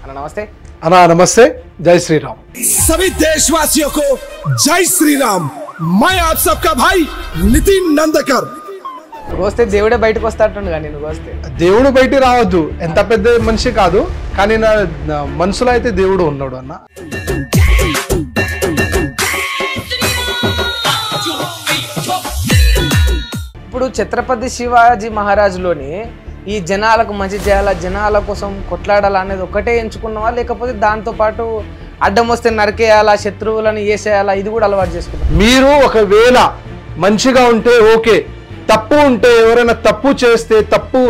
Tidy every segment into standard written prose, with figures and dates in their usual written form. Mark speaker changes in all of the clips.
Speaker 1: नमस्ते
Speaker 2: नमस्ते। जय श्री राम।
Speaker 3: सभी देशवासियों को जय श्री राम। मैं आप सबका भाई नितिन नंदकर।
Speaker 1: వస్తే దేవుడే బయటకు వస్తాడుగా నేను వస్తే
Speaker 2: దేవుడు బయటికి రావద్దు, ఎంత పెద్ద మనిషి కాదు కానీ నా మనసులో అయితే దేవుడు ఉన్నాడు అన్న.
Speaker 1: ఇప్పుడు ఛత్రపతి శివాజీ మహారాజులోని ఈ జనాలకు మంచి చేయాలా, జనాల కోసం కొట్లాడాలా అనేది ఒకటే ఎంచుకున్నావా, లేకపోతే దాంతో పాటు అడ్డం వస్తే నరికేయాలా, శత్రువులను వేసేయాలా, ఇది కూడా అలవాటు చేసుకున్నాం?
Speaker 2: మీరు ఒకవేళ మంచిగా ఉంటే ఓకే, తప్పు ఉంటే ఎవరైనా తప్పు చేస్తే తప్పు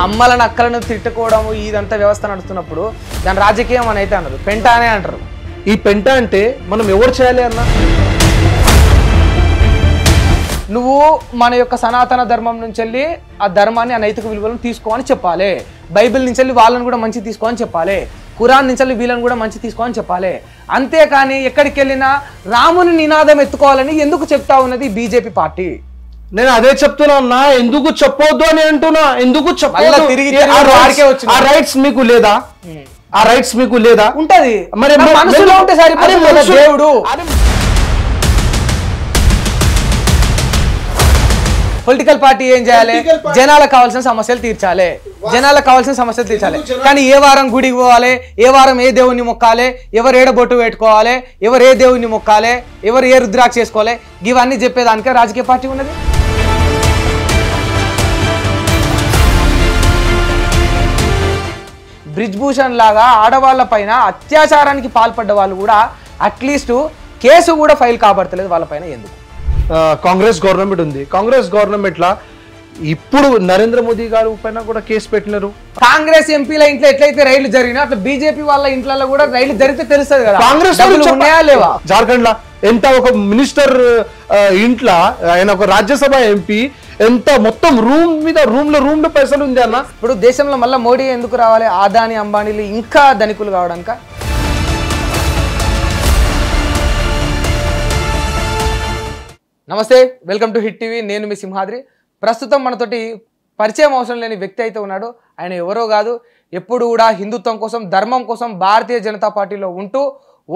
Speaker 1: అమ్మలను అక్కలను తిట్టుకోవడం ఇదంతా వ్యవస్థ నడుస్తున్నప్పుడు దాని రాజకీయం అని అయితే అన్నారు, పెంట అనే అంటారు.
Speaker 2: ఈ పెంట అంటే మనం ఎవరు చేయాలి అన్న?
Speaker 1: నువ్వు మన యొక్క సనాతన ధర్మం నుంచి వెళ్ళి ఆ ధర్మాన్ని, ఆ నైతిక విలువలను తీసుకోమని చెప్పాలి. బైబిల్ నుంచి వెళ్ళి వాళ్ళని కూడా మంచి తీసుకోమని చెప్పాలి. ఖురాన్ నుంచి వెళ్ళి వీళ్ళని కూడా మంచి తీసుకోమని చెప్పాలి. అంతేకాని ఎక్కడికి వెళ్ళినా రాముని నినాదం ఎత్తుకోవాలని ఎందుకు చెప్తా ఉన్నది బీజేపీ పార్టీ?
Speaker 2: నేను అదే చెప్తున్నా అన్న, ఎందుకు చెప్పొద్దు అని అంటున్నా. ఎందుకు చెప్పొద్దు? ఆ రైట్స్ మీకు లేదా? ఆ రైట్స్ మీకు లేదా?
Speaker 1: ఉంటది
Speaker 2: మరి
Speaker 1: మనసులో ఉంటే సరిపోతుంది. దేవుడు పొలిటికల్ పార్టీ ఏం చేయాలి? జనాలకు కావాల్సిన సమస్యలు తీర్చాలి, జనాలకు కావాల్సిన సమస్యలు తీర్చాలి. కానీ ఏ వారం గుడికి పోవాలి, ఏ వారం ఏ దేవుణ్ణి మొక్కాలి, ఎవరు ఏడ బొట్టు పెట్టుకోవాలి, ఎవరు ఏ దేవుణ్ణి మొక్కాలి, ఎవరు ఏ రుద్రాక్ష చేసుకోవాలి, ఇవన్నీ చెప్పేదానికే రాజకీయ పార్టీ ఉన్నది. బ్రిజ్ భూషణ్ లాగా ఆడవాళ్ళ పైన అత్యాచారానికి పాల్పడ్డ వాళ్ళు కూడా అట్లీస్ట్ కేసు కూడా ఫైల్ కాబడతలేదు వాళ్ళ పైన. ఎందుకు?
Speaker 2: కాంగ్రెస్ గవర్నమెంట్ ఉంది, కాంగ్రెస్ గవర్నమెంట్ లా ఇప్పుడు నరేంద్ర మోదీ గారు పైన కూడా కేసు పెట్టినారు.
Speaker 1: కాంగ్రెస్ ఎంపీల ఇంట్లో ఎట్లయితే రైళ్లు జరిగినా అట్లా బీజేపీ వాళ్ళ ఇంట్లో కూడా రైళ్లు జరిగితే తెలుస్తుంది కదా.
Speaker 2: కాంగ్రెస్
Speaker 1: ఉన్నాయా లేవా?
Speaker 2: జార్ఖండ్ లా ఎంత ఒక మినిస్టర్ ఇంట్లో ఆయన ఒక రాజ్యసభ ఎంపీ ఎంత మొత్తం రూమ్ లో పైసలు ఉంది అన్న.
Speaker 1: ఇప్పుడు దేశంలో మళ్ళీ మోడీ ఎందుకు రావాలి? ఆదాని అంబానీలు ఇంకా ధనికులు కావడానిక? నమస్తే, వెల్కమ్ టు హిట్ టీవీ. నేను మీ సింహాద్రి. ప్రస్తుతం మనతోటి పరిచయం అవసరం లేని వ్యక్తి అయితే ఉన్నాడు. ఆయన ఎవరో కాదు, ఎప్పుడు కూడా హిందుత్వం కోసం, ధర్మం కోసం భారతీయ జనతా పార్టీలో ఉంటూ,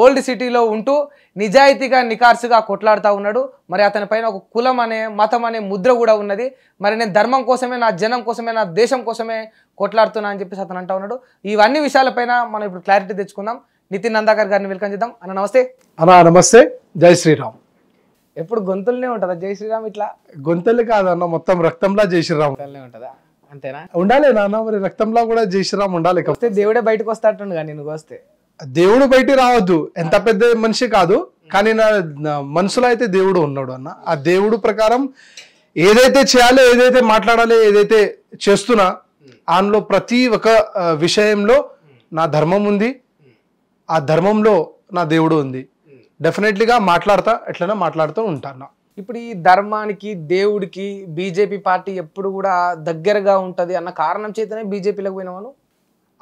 Speaker 1: ఓల్డ్ సిటీలో ఉంటూ నిజాయితీగా నికార్సుగా కొట్లాడుతూ ఉన్నాడు. మరి అతని పైన ఒక కులం అనే, మతం అనే ముద్ర కూడా ఉన్నది. మరి నేను ధర్మం కోసమే, నా జనం కోసమే, నా దేశం కోసమే కొట్లాడుతున్నా అని చెప్పేసి అతను అంటూ ఉన్నాడు. ఇవన్నీ విషయాలపైన మనం ఇప్పుడు క్లారిటీ తెచ్చుకుందాం. నితిన్ నందాకర్ గారిని వెల్కమ్ చేద్దాం. అన్న నమస్తే.
Speaker 2: అన్న నమస్తే. జై శ్రీరామ్.
Speaker 1: ఎప్పుడు గొంతులనే ఉంటుందా జై శ్రీరామ్? ఇట్లా
Speaker 2: గొంతులు కాదన్న, మొత్తం రక్తంలా జై శ్రీరామ్
Speaker 1: ఉంటుందా? అంతేనా?
Speaker 2: ఉండాలి నాన్న, మరి రక్తంలా కూడా జై శ్రీరామ్ ఉండాలి.
Speaker 1: వస్తే దేవుడే బయటకు వస్తాడుగా నేను వస్తే.
Speaker 2: దేవుడు బయటికి రావద్దు, ఎంత పెద్ద మనిషి కాదు కానీ నా మనసులో అయితే దేవుడు ఉన్నాడు అన్న. ఆ దేవుడు ప్రకారం ఏదైతే చేయాలో, ఏదైతే మాట్లాడాలి, ఏదైతే చేస్తున్నా అందులో ప్రతి ఒక్క విషయంలో నా ధర్మం ఉంది, ఆ ధర్మంలో నా దేవుడు ఉంది. డెఫినెట్లీగా మాట్లాడతా, ఎట్లైనా మాట్లాడుతూ ఉంటాను.
Speaker 1: ఇప్పుడు ఈ ధర్మానికి, దేవుడికి బీజేపీ పార్టీ ఎప్పుడు కూడా దగ్గరగా ఉంటది అన్న కారణం చేతనే బీజేపీలోకి పోయినాను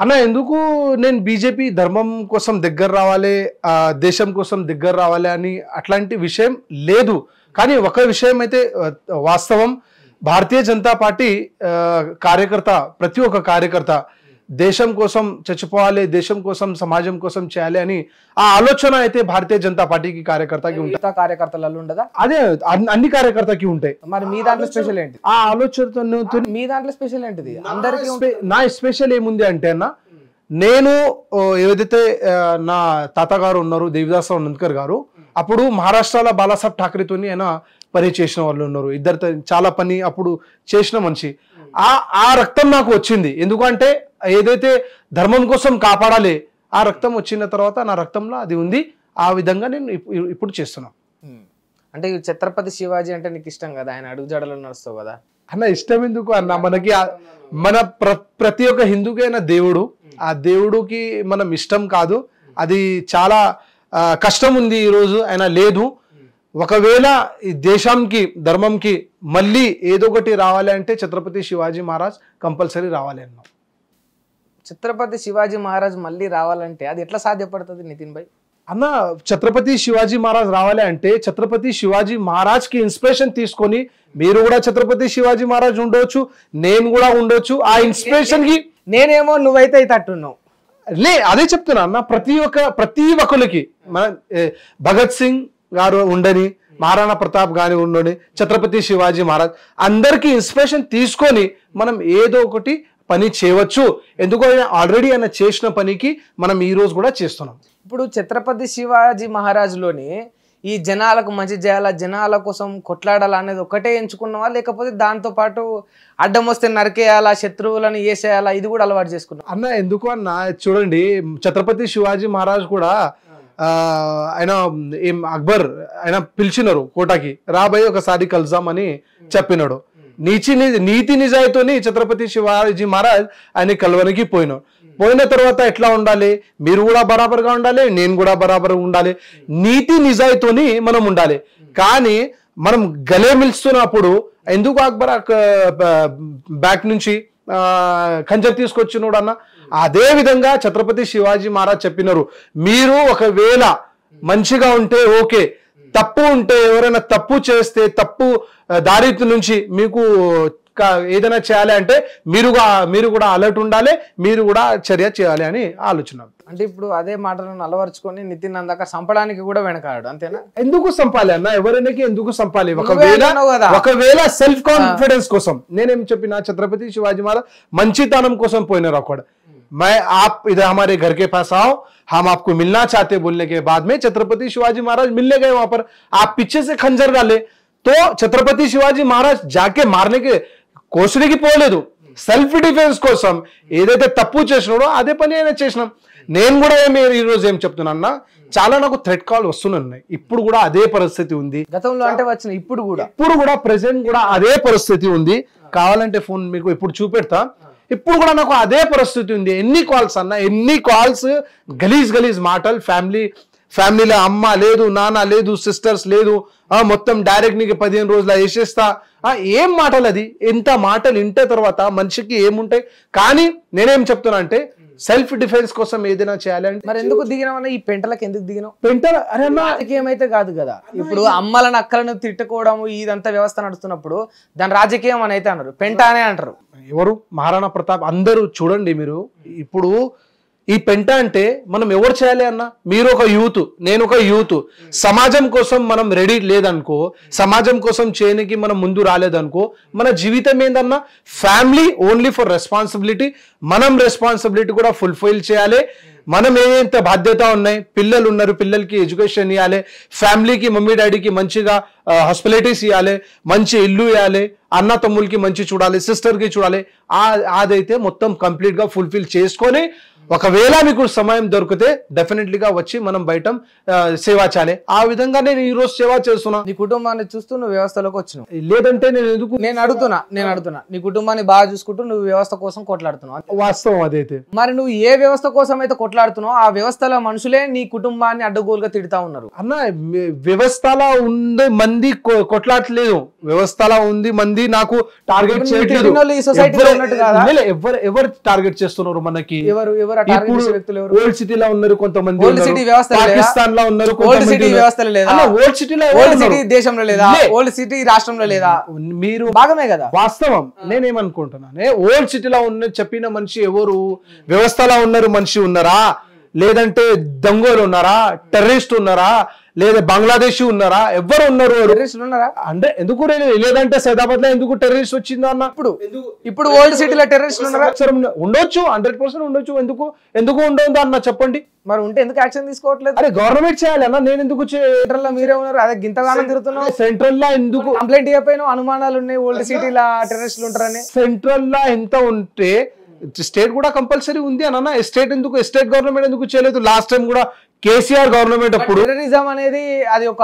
Speaker 2: అన్న. ఎందుకు నేను బీజేపీ ధర్మం కోసం దగ్గర రావాలి, దేశం కోసం దగ్గర రావాలి అని అట్లాంటి విషయం లేదు. కానీ ఒక విషయం అయితే వాస్తవం, భారతీయ జనతా పార్టీ కార్యకర్త, ప్రతి ఒక్క కార్యకర్త దేశం కోసం చచ్చిపోవాలి, దేశం కోసం, సమాజం కోసం చేయాలి అని ఆ ఆలోచన అయితే భారతీయ జనతా పార్టీకి కార్యకర్తకి ఉంటుంది.
Speaker 1: కార్యకర్తలలో ఉండదా?
Speaker 2: అదే అన్ని కార్యకర్తకి ఉంటాయి.
Speaker 1: మరి మీ దాంట్లో స్పెషల్ ఏంటి?
Speaker 2: ఆ ఆలోచనతో
Speaker 1: మీ దాంట్లో స్పెషల్ ఏంటిది? అందరికీ
Speaker 2: నా స్పెషల్ ఏముంది అంటే అన్న, నేను ఏదైతే నా తాతగారు ఉన్నారు దేవిదాస్ నందకర్ గారు, అప్పుడు మహారాష్ట్రలో బాలాసాహెబ్ ఠాకరేతోని ఆయన పని చేసిన వాళ్ళు ఉన్నారు. ఇద్దరితో చాలా పని అప్పుడు చేసిన మనిషి. ఆ రక్తం నాకు వచ్చింది. ఎందుకంటే ఏదైతే ధర్మం కోసం కాపాడాలి, ఆ రక్తం వచ్చిన తర్వాత నా రక్తంలో అది ఉంది. ఆ విధంగా నేను ఇప్పుడు చేస్తున్నా.
Speaker 1: అంటే ఛత్రపతి శివాజీ అంటే నీకు ఇష్టం కదా, ఆయన అడుగుజాడలో నడుస్తావు కదా
Speaker 2: అన్న. ఇష్టం ఎందుకు అన్న, మనకి మన ప్రతి ఒక్క హిందూకైనా దేవుడు, ఆ దేవుడికి మనం ఇష్టం కాదు, అది చాలా కష్టం ఉంది ఈరోజు ఆయన లేదు. ఒకవేళ ఈ దేశానికి, ధర్మంకి మళ్ళీ ఏదో ఒకటి రావాలి అంటే ఛత్రపతి శివాజీ మహారాజ్ కంపల్సరీ రావాలి అన్న.
Speaker 1: ఛత్రపతి శివాజీ మహారాజ్ మళ్ళీ రావాలంటే అది ఎట్లా సాధ్యపడుతుంది నితిన్ భాయ్?
Speaker 2: అన్న ఛత్రపతి శివాజీ మహారాజ్ రావాలి అంటే ఛత్రపతి శివాజీ మహారాజ్ కి ఇన్స్పిరేషన్ తీసుకొని మీరు కూడా ఛత్రపతి శివాజీ మహారాజ్ ఉండొచ్చు, నేను కూడా ఉండొచ్చు. ఆ ఇన్స్పిరేషన్ కి
Speaker 1: నేనేమో నువ్వైతే అయితే అట్టున్నావు.
Speaker 2: అదే చెప్తున్నా అన్న, ప్రతి ఒక్కరికి మన భగత్ సింగ్ గారు ఉండని, మహారాణా ప్రతాప్ గాని ఉండని, ఛత్రపతి శివాజీ మహారాజ్ అందరికి ఇన్స్పిరేషన్ తీసుకొని మనం ఏదో ఒకటి పని చేయవచ్చు. ఎందుకు ఆల్రెడీ ఆయన చేసిన పనికి మనం ఈ రోజు కూడా చేస్తున్నాం.
Speaker 1: ఇప్పుడు ఛత్రపతి శివాజీ మహారాజులోని ఈ జనాలకు మంచి చేయాలా, జనాల కోసం కొట్లాడాలా అనేది ఒకటే ఎంచుకున్నావా, లేకపోతే దాంతో పాటు అడ్డం వస్తే నరికేయాలా, శత్రువులను వేసేయాలా, ఇది కూడా అలవాటు చేసుకున్నావు?
Speaker 2: అన్న ఎందుకు అన్న, చూడండి ఛత్రపతి శివాజీ మహారాజ్ కూడా ఆయన అక్బర్ ఆయన పిలిచినారు కోటకి, రాబోయే ఒకసారి కలుద్దామని చెప్పినాడు. నీతి నిజాయితోని ఛత్రపతి శివాజీ మహారాజ్ ఆయన కలవనికి పోయిన తర్వాత ఎట్లా ఉండాలి, మీరు కూడా బరాబర్గా ఉండాలి, నేను కూడా బరాబర్గా ఉండాలి, నీతి నిజాయితోని మనం ఉండాలి. కానీ మనం గలే మిల్స్తున్నప్పుడు ఎందుకు అక్బర్ బ్యాక్ నుంచి ఖంజర్ తీసుకొచ్చినోడు అన్న. అదే విధంగా ఛత్రపతి శివాజీ మహారాజ్ చెప్పినారు, మీరు ఒకవేళ మంచిగా ఉంటే ఓకే, తప్పు ఉంటే ఎవరైనా తప్పు చేస్తే తప్పు దారి నుంచి మీకు ఏదైనా చేయాలి అంటే మీరు కూడా అలర్ట్ ఉండాలి, మీరు కూడా చర్య చేయాలి అని ఆలోచన.
Speaker 1: అంటే ఇప్పుడు అదే మాటలను అలవరుచుకొని నితిన్ నందకర్ చంపడానికి కూడా వెనకాడు, అంతేనా? ఎందుకు
Speaker 2: సంపాలి అన్న, ఎవరైనా ఎందుకు సంపాలి? ఒకవేళ సెల్ఫ్ కాన్ఫిడెన్స్ కోసం నేనేం చెప్పిన, ఛత్రపతి శివాజీ మహారాజ్ మంచితనం కోసం పోయినారు అక్కడ. मैं आप इधर हमारे घर के पास आओ, हम आपको मिलना चाहते बोलने के बाद में छत्रपति शिवाजी महाराज मिलने गए वहां पर, आप पीछे से खंजर डाले तो छत्रपति शिवाजी महाराज जाके मारने के కోసరికి పోలేదు, సెల్ఫ్ డిఫెన్స్ కోసం ఏదైతే తప్పు చేసినాడో అదే పని అయినా చేసినాం. నేను కూడా ఈరోజు ఏం చెప్తున్నా, చాలా నాకు థ్రెట్ కాల్ వస్తున్నాయి. ఇప్పుడు కూడా అదే పరిస్థితి ఉంది.
Speaker 1: గతంలో అంటే వచ్చిన ఇప్పుడు
Speaker 2: కూడా ప్రెసెంట్ కూడా అదే పరిస్థితి ఉంది. కావాలంటే ఫోన్ మీకు ఇప్పుడు చూపెడతా. ఇప్పుడు కూడా నాకు అదే పరిస్థితి ఉంది. ఎన్ని కాల్స్ అన్న, ఎన్ని కాల్స్, గలీజ్ మాటలు. ఫ్యామిలీలో అమ్మ లేదు, నాన్న లేదు, సిస్టర్స్ లేదు, మొత్తం డైరెక్ట్ నీకు 15 రోజుల వేసేస్తా. ఏం మాటలు అది? ఎంత మాటలు వింటే తర్వాత మనిషికి ఏముంటాయి? కానీ నేనేం చెప్తున్నా అంటే సెల్ఫ్ డిఫెన్స్ కోసం ఏదైనా చేయాలి అంటే.
Speaker 1: మరి ఎందుకు దిగినావన్నా ఈ పెంటలకు? ఎందుకు దిగినావు?
Speaker 2: పెంటల అరే
Speaker 1: రాజకీయమైతే కాదు కదా. ఇప్పుడు అమ్మలను అక్కలను తిట్టుకోవడం ఇదంతా వ్యవస్థ నడుస్తున్నప్పుడు దాని రాజకీయం అని అయితే అన్నారు, పెంట అనే అంటారు.
Speaker 2: ఎవరు? మహారాణా ప్రతాప్ అందరూ చూడండి మీరు. ఇప్పుడు ఈ పెంట అంటే మనం ఎవరు చేయాలి అన్న? మీరు ఒక యూత్, నేను ఒక యూత్. సమాజం కోసం మనం రెడీ లేదనుకో, సమాజం కోసం చేయడానికి మనం ముందు రాలేదనుకో, మన జీవితం ఏందన్నా? Family only for responsibility. మనం రెస్పాన్సిబిలిటీ కూడా ఫుల్ఫిల్ చేయాలి. మనం ఏదైతే బాధ్యత ఉన్నాయి, పిల్లలు ఉన్నారు, పిల్లలకి ఎడ్యుకేషన్ ఇవ్వాలి, ఫ్యామిలీకి మమ్మీ డాడీకి మంచిగా హాస్పిటాలిటీస్ ఇవ్వాలి, మంచి ఇల్లు ఇవ్వాలి, అన్న తమ్ములకి మంచి చూడాలి, సిస్టర్కి చూడాలి. అదైతే మొత్తం కంప్లీట్ గా ఫుల్ఫిల్ చేసుకొని ఒకవేళ మీకు సమయం దొరికితే డెఫినెట్లీగా వచ్చి మనం బయట సేవ చేయాలి. ఆ విధంగా నేను ఈ రోజు సేవ చేస్తున్నా.
Speaker 1: నీ కుటుంబాన్ని చూస్తూ నువ్వు వ్యవస్థలోకి వచ్చినావు.
Speaker 2: లేదంటే నేను ఎందుకు?
Speaker 1: నేను అడుగుతున్నా నీ కుటుంబాన్ని బాగా చూసుకుంటూ నువ్వు వ్యవస్థ కోసం కొట్లాడుతున్నావు.
Speaker 2: వాస్తవం అదైతే.
Speaker 1: మరి నువ్వు ఏ వ్యవస్థ కోసం అయితే కొట్లాడుతున్నావు ఆ వ్యవస్థలో మనుషులే నీ కుటుంబాన్ని అడ్డగోలుగా తిడతా ఉన్నారు
Speaker 2: అన్న. వ్యవస్థలో ఉంది మంది కొట్లాడలేదు, వ్యవస్థలో ఉంది మంది నాకు టార్గెట్ చేయట్లేదు. ఎవరు టార్గెట్ చేస్తున్నారు మనకి? ఓల్డ్ సిటీలో ఉన్నారు కొంతమంది, పాకిస్తాన్ లో ఉన్నారు,
Speaker 1: ఓల్డ్ సిటీ వ్యవస్థలో లేదా? ఓల్డ్ సిటీలో, ఓల్డ్ సిటీ దేశంలో లేదా? ఓల్డ్ సిటీ రాష్ట్రంలో లేదా?
Speaker 2: మీరు
Speaker 1: భాగమే కదా.
Speaker 2: వాస్తవం. నేనేమనుకుంటున్నానే, ఓల్డ్ సిటీలో ఉన్న చెప్పిన మనిషి ఎవరు? వ్యవస్థలో ఉన్నారు మనిషి ఉన్నారా? లేదంటే దొంగలు ఉన్నారా? టెర్రరిస్ట్ ఉన్నారా? లేదా బంగ్లాదేశ్ ఉన్నారా? ఎవరు ఉన్నారు? అంటే ఎందుకు లేదంటే సైదాబాద్ లో ఎందుకు టెర్రరిస్ట్ వచ్చిందో అన్న.
Speaker 1: ఇప్పుడు ఓల్డ్ సిటీలో టెర్రరిస్ట్ ఉన్నారా?
Speaker 2: ఉండొచ్చు, 100% ఉండొచ్చు. ఎందుకు ఉండదు అన్న చెప్పండి.
Speaker 1: మరి ఉంటే ఎందుకు యాక్షన్ తీసుకోవట్లేదు?
Speaker 2: అరే గవర్నమెంట్ చేయాలి అన్న. నేను ఎందుకు?
Speaker 1: సెంట్రల్ లో మీరే ఉన్నారు, అదే గింతగానం తిరుగుతున్నావు.
Speaker 2: సెంట్రల్ లో ఎందుకు
Speaker 1: కంప్లైంట్ ఇవ్వకపోయినా? అనుమానాలు ఉన్నాయి ఓల్డ్ సిటీలో టెర్రరిస్టులు ఉంటారని.
Speaker 2: సెంట్రల్ లో ఎంత ఉంటే స్టేట్ కూడా కంపల్సరీ ఉంది అన్న. స్టేట్ గవర్నమెంట్ ఎందుకు చేయలేదు? లాస్ట్ టైం కూడా కేసీఆర్ గవర్నమెంట్ అప్పుడు.
Speaker 1: టెర్రరిజం అనేది అది ఒక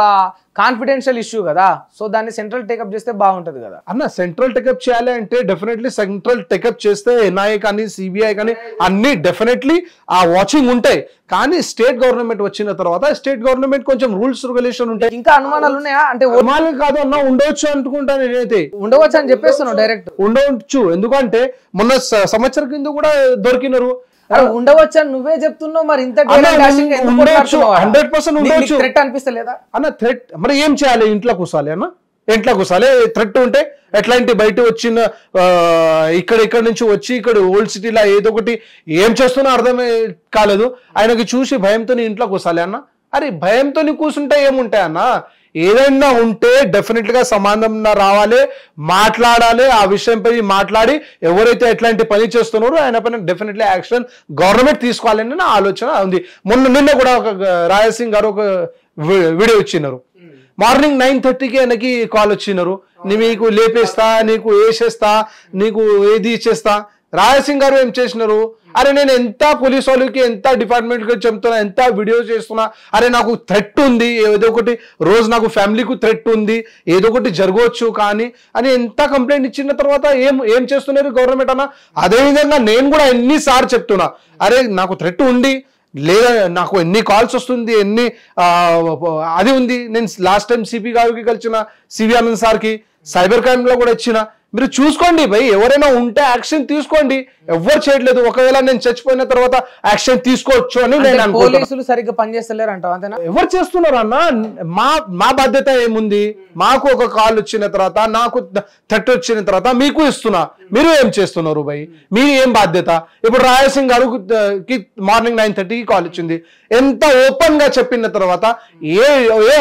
Speaker 1: కాన్ఫిడెన్షియల్ ఇష్యూ కదా, సో దాన్ని సెంట్రల్ టేకప్ చేస్తే బాగుంటది కదా
Speaker 2: అన్న. సెంట్రల్ టేకప్ చేయాలి అంటే డెఫినెట్లీ సెంట్రల్ టేకప్ చేస్తే ఎన్ఐఏ కానీ సిబిఐ కానీ అన్ని డెఫినెట్లీ ఆ వాచింగ్ ఉంటాయి. కానీ స్టేట్ గవర్నమెంట్ వచ్చిన తర్వాత స్టేట్ గవర్నమెంట్ కొంచెం రూల్స్ రెగ్యులేషన్ ఉంటాయి.
Speaker 1: ఇంకా అనుమానాలు ఉన్నాయా అంటే?
Speaker 2: అనుమానాలు కాదు అన్న, ఉండవచ్చు అనుకుంటాను నేనైతే.
Speaker 1: ఉండవచ్చు అని చెప్పేస్తున్నావు డైరెక్ట్.
Speaker 2: ఉండవచ్చు, ఎందుకంటే మొన్న సంవత్సరం కింద కూడా దొరికినారు.
Speaker 1: ఉండవచ్చు అని నువ్వే చెప్తున్నావు. మరి ఇంత
Speaker 2: 100% ఉండొచ్చు
Speaker 1: థ్రెట్ అనిపిస్తలేదా
Speaker 2: అన్న? థ్రెట్ మరి ఏం చేయాలి? ఇంట్లో కూర్చోాలి అన్న? ఇంట్లో కూర్చోాలి థ్రెట్ ఉంటే ఎట్లాంటి బయట వచ్చిన ఇక్కడ నుంచి వచ్చి ఇక్కడ ఓల్డ్ సిటీలో ఏదో ఒకటి ఏం చేస్తున్నా అర్థమే కాలేదు ఆయనకి చూసి భయంతో ఇంట్లో కూర్చోాలి అన్న అరే భయంతో కూర్చుంటే ఏముంటాయి అన్న ఏదైనా ఉంటే డెఫినెట్ గా సమాధానం రావాలి మాట్లాడాలి ఆ విషయంపై మాట్లాడి ఎవరైతే ఎట్లాంటి పని చేస్తున్నారో ఆయన పైన డెఫినెట్లీ యాక్షన్ గవర్నమెంట్ తీసుకోవాలని నా ఆలోచన ఉంది నిన్న కూడా ఒక రాజసింగ్ గారు ఒక వీడియో ఇచ్చినారు మార్నింగ్ 9:30కి ఆయనకి కాల్ వచ్చినారు నీకు లేపేస్తా నీకు వేసేస్తా నీకు ఏది ఇచ్చేస్తా రాజసింగ్ గారు ఏం చేసినారు అరే నేను ఎంత పోలీస్ వాళ్ళకి ఎంత డిపార్ట్మెంట్ కి చెప్తున్నా ఎంత వీడియో చేస్తున్నా అరే నాకు థ్రెట్ ఉంది ఏదో ఒకటి రోజు నాకు ఫ్యామిలీకు థ్రెట్ ఉంది ఏదో ఒకటి జరగవచ్చు కానీ అని ఎంత కంప్లైంట్ ఇచ్చిన తర్వాత ఏం చేస్తున్నారు గవర్నమెంట్ అన్న అదేవిధంగా నేను కూడా ఎన్నిసార్లు చెప్తున్నా అరే నాకు థ్రెట్ ఉంది లేదా నాకు ఎన్ని కాల్స్ వస్తుంది ఎన్ని అది ఉంది నేను లాస్ట్ టైం సిపి గారికి కలిసిన సివి ఆనంద్ సార్కి సైబర్ క్రైమ్ లో కూడా ఇచ్చిన మీరు చూసుకోండి భయ్ ఎవరైనా ఉంటే యాక్షన్ తీసుకోండి ఎవరు చేయట్లేదు ఒకవేళ నేను చచ్చిపోయిన తర్వాత యాక్షన్ తీసుకోవచ్చు అని నేను
Speaker 1: పోలీసులు సరిగ్గా పనిచేస్తలేరు అంటావు అంతేనా
Speaker 2: ఎవరు చేస్తున్నారు అన్న మా బాధ్యత ఏముంది మాకు ఒక కాల్ వచ్చిన తర్వాత నాకు థ్రెట్ వచ్చిన తర్వాత మీకు ఇస్తున్నా మీరు ఏం చేస్తున్నారు భయ్ మీరు ఏం బాధ్యత ఇప్పుడు రాయసింగ్ గారు మార్నింగ్ 9:30కి కాల్ వచ్చింది ఎంత ఓపెన్ గా చెప్పిన తర్వాత ఏ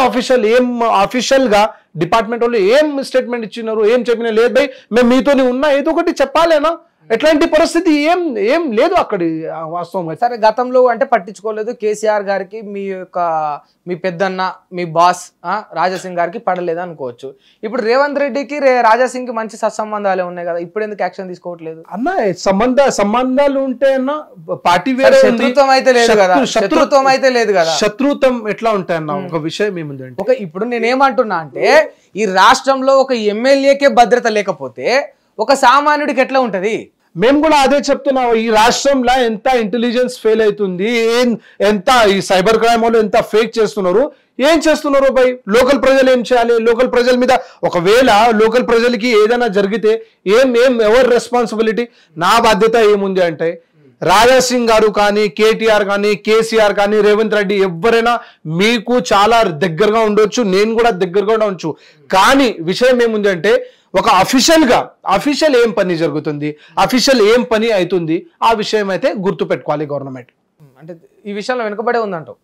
Speaker 2: ఆఫీషియల్ గా డిపార్ట్మెంట్ వాళ్ళు ఏం స్టేట్మెంట్ ఇచ్చినారు ఏం చెప్పినా లేదు భయ్ మేము మీతోనే ఉన్నా ఏదో ఒకటి చెప్పాలేనా ఎట్లాంటి పరిస్థితి ఏం లేదు అక్కడ వాస్తవంగా
Speaker 1: సరే గతంలో అంటే పట్టించుకోలేదు కేసీఆర్ గారికి మీ పెద్దన్న మీ బాస్ రాజాసింగ్ గారికి పడలేదు అనుకోవచ్చు ఇప్పుడు రేవంత్ రెడ్డికి రాజాసింగ్ కి మంచి సత్సంబంధాలే ఉన్నాయి కదా ఇప్పుడు ఎందుకు యాక్షన్ తీసుకోవట్లేదు
Speaker 2: అన్న సంబంధాలు ఉంటే అన్న పార్టీ
Speaker 1: శత్రుత్వం అయితే లేదు కదా శత్రుత్వం అయితే లేదు కదా
Speaker 2: శత్రుత్వం ఎట్లా ఉంటాయన్న ఒక విషయం ఏముందంటే
Speaker 1: ఒక ఇప్పుడు నేనేమంటున్నా అంటే ఈ రాష్ట్రంలో ఒక ఎమ్మెల్యేకే భద్రత లేకపోతే ఒక సామాన్యుడికి ఎట్లా ఉంటది
Speaker 2: మేము కూడా అదే చెప్తున్నాం ఈ రాష్ట్రంలో ఎంత ఇంటెలిజెన్స్ ఫెయిల్ అవుతుంది ఎంత ఈ సైబర్ క్రైమ్ వాళ్ళు ఎంత ఫేక్ చేస్తున్నారు ఏం చేస్తున్నారు బై లోకల్ ప్రజలు ఏం చేయాలి లోకల్ ప్రజల మీద ఒకవేళ లోకల్ ప్రజలకి ఏదైనా జరిగితే ఎవరి రెస్పాన్సిబిలిటీ నా బాధ్యత ఏముంది అంటే రాజాసింగ్ గారు కానీ కేటీఆర్ కానీ కేసీఆర్ కానీ రేవంత్ రెడ్డి ఎవరైనా మీకు చాలా దగ్గరగా ఉండొచ్చు నేను కూడా దగ్గరగా ఉండవచ్చు కానీ విషయం ఏముంది అంటే ఒక అఫీషియల్ ఏం పని జరుగుతుంది అఫీషియల్ ఏం పని అవుతుంది ఆ విషయం అయితే గుర్తు పెట్టుకోవాలి గవర్నమెంట్
Speaker 1: అంటే ఈ విషయంలో వెనుకబడే ఉందంటావు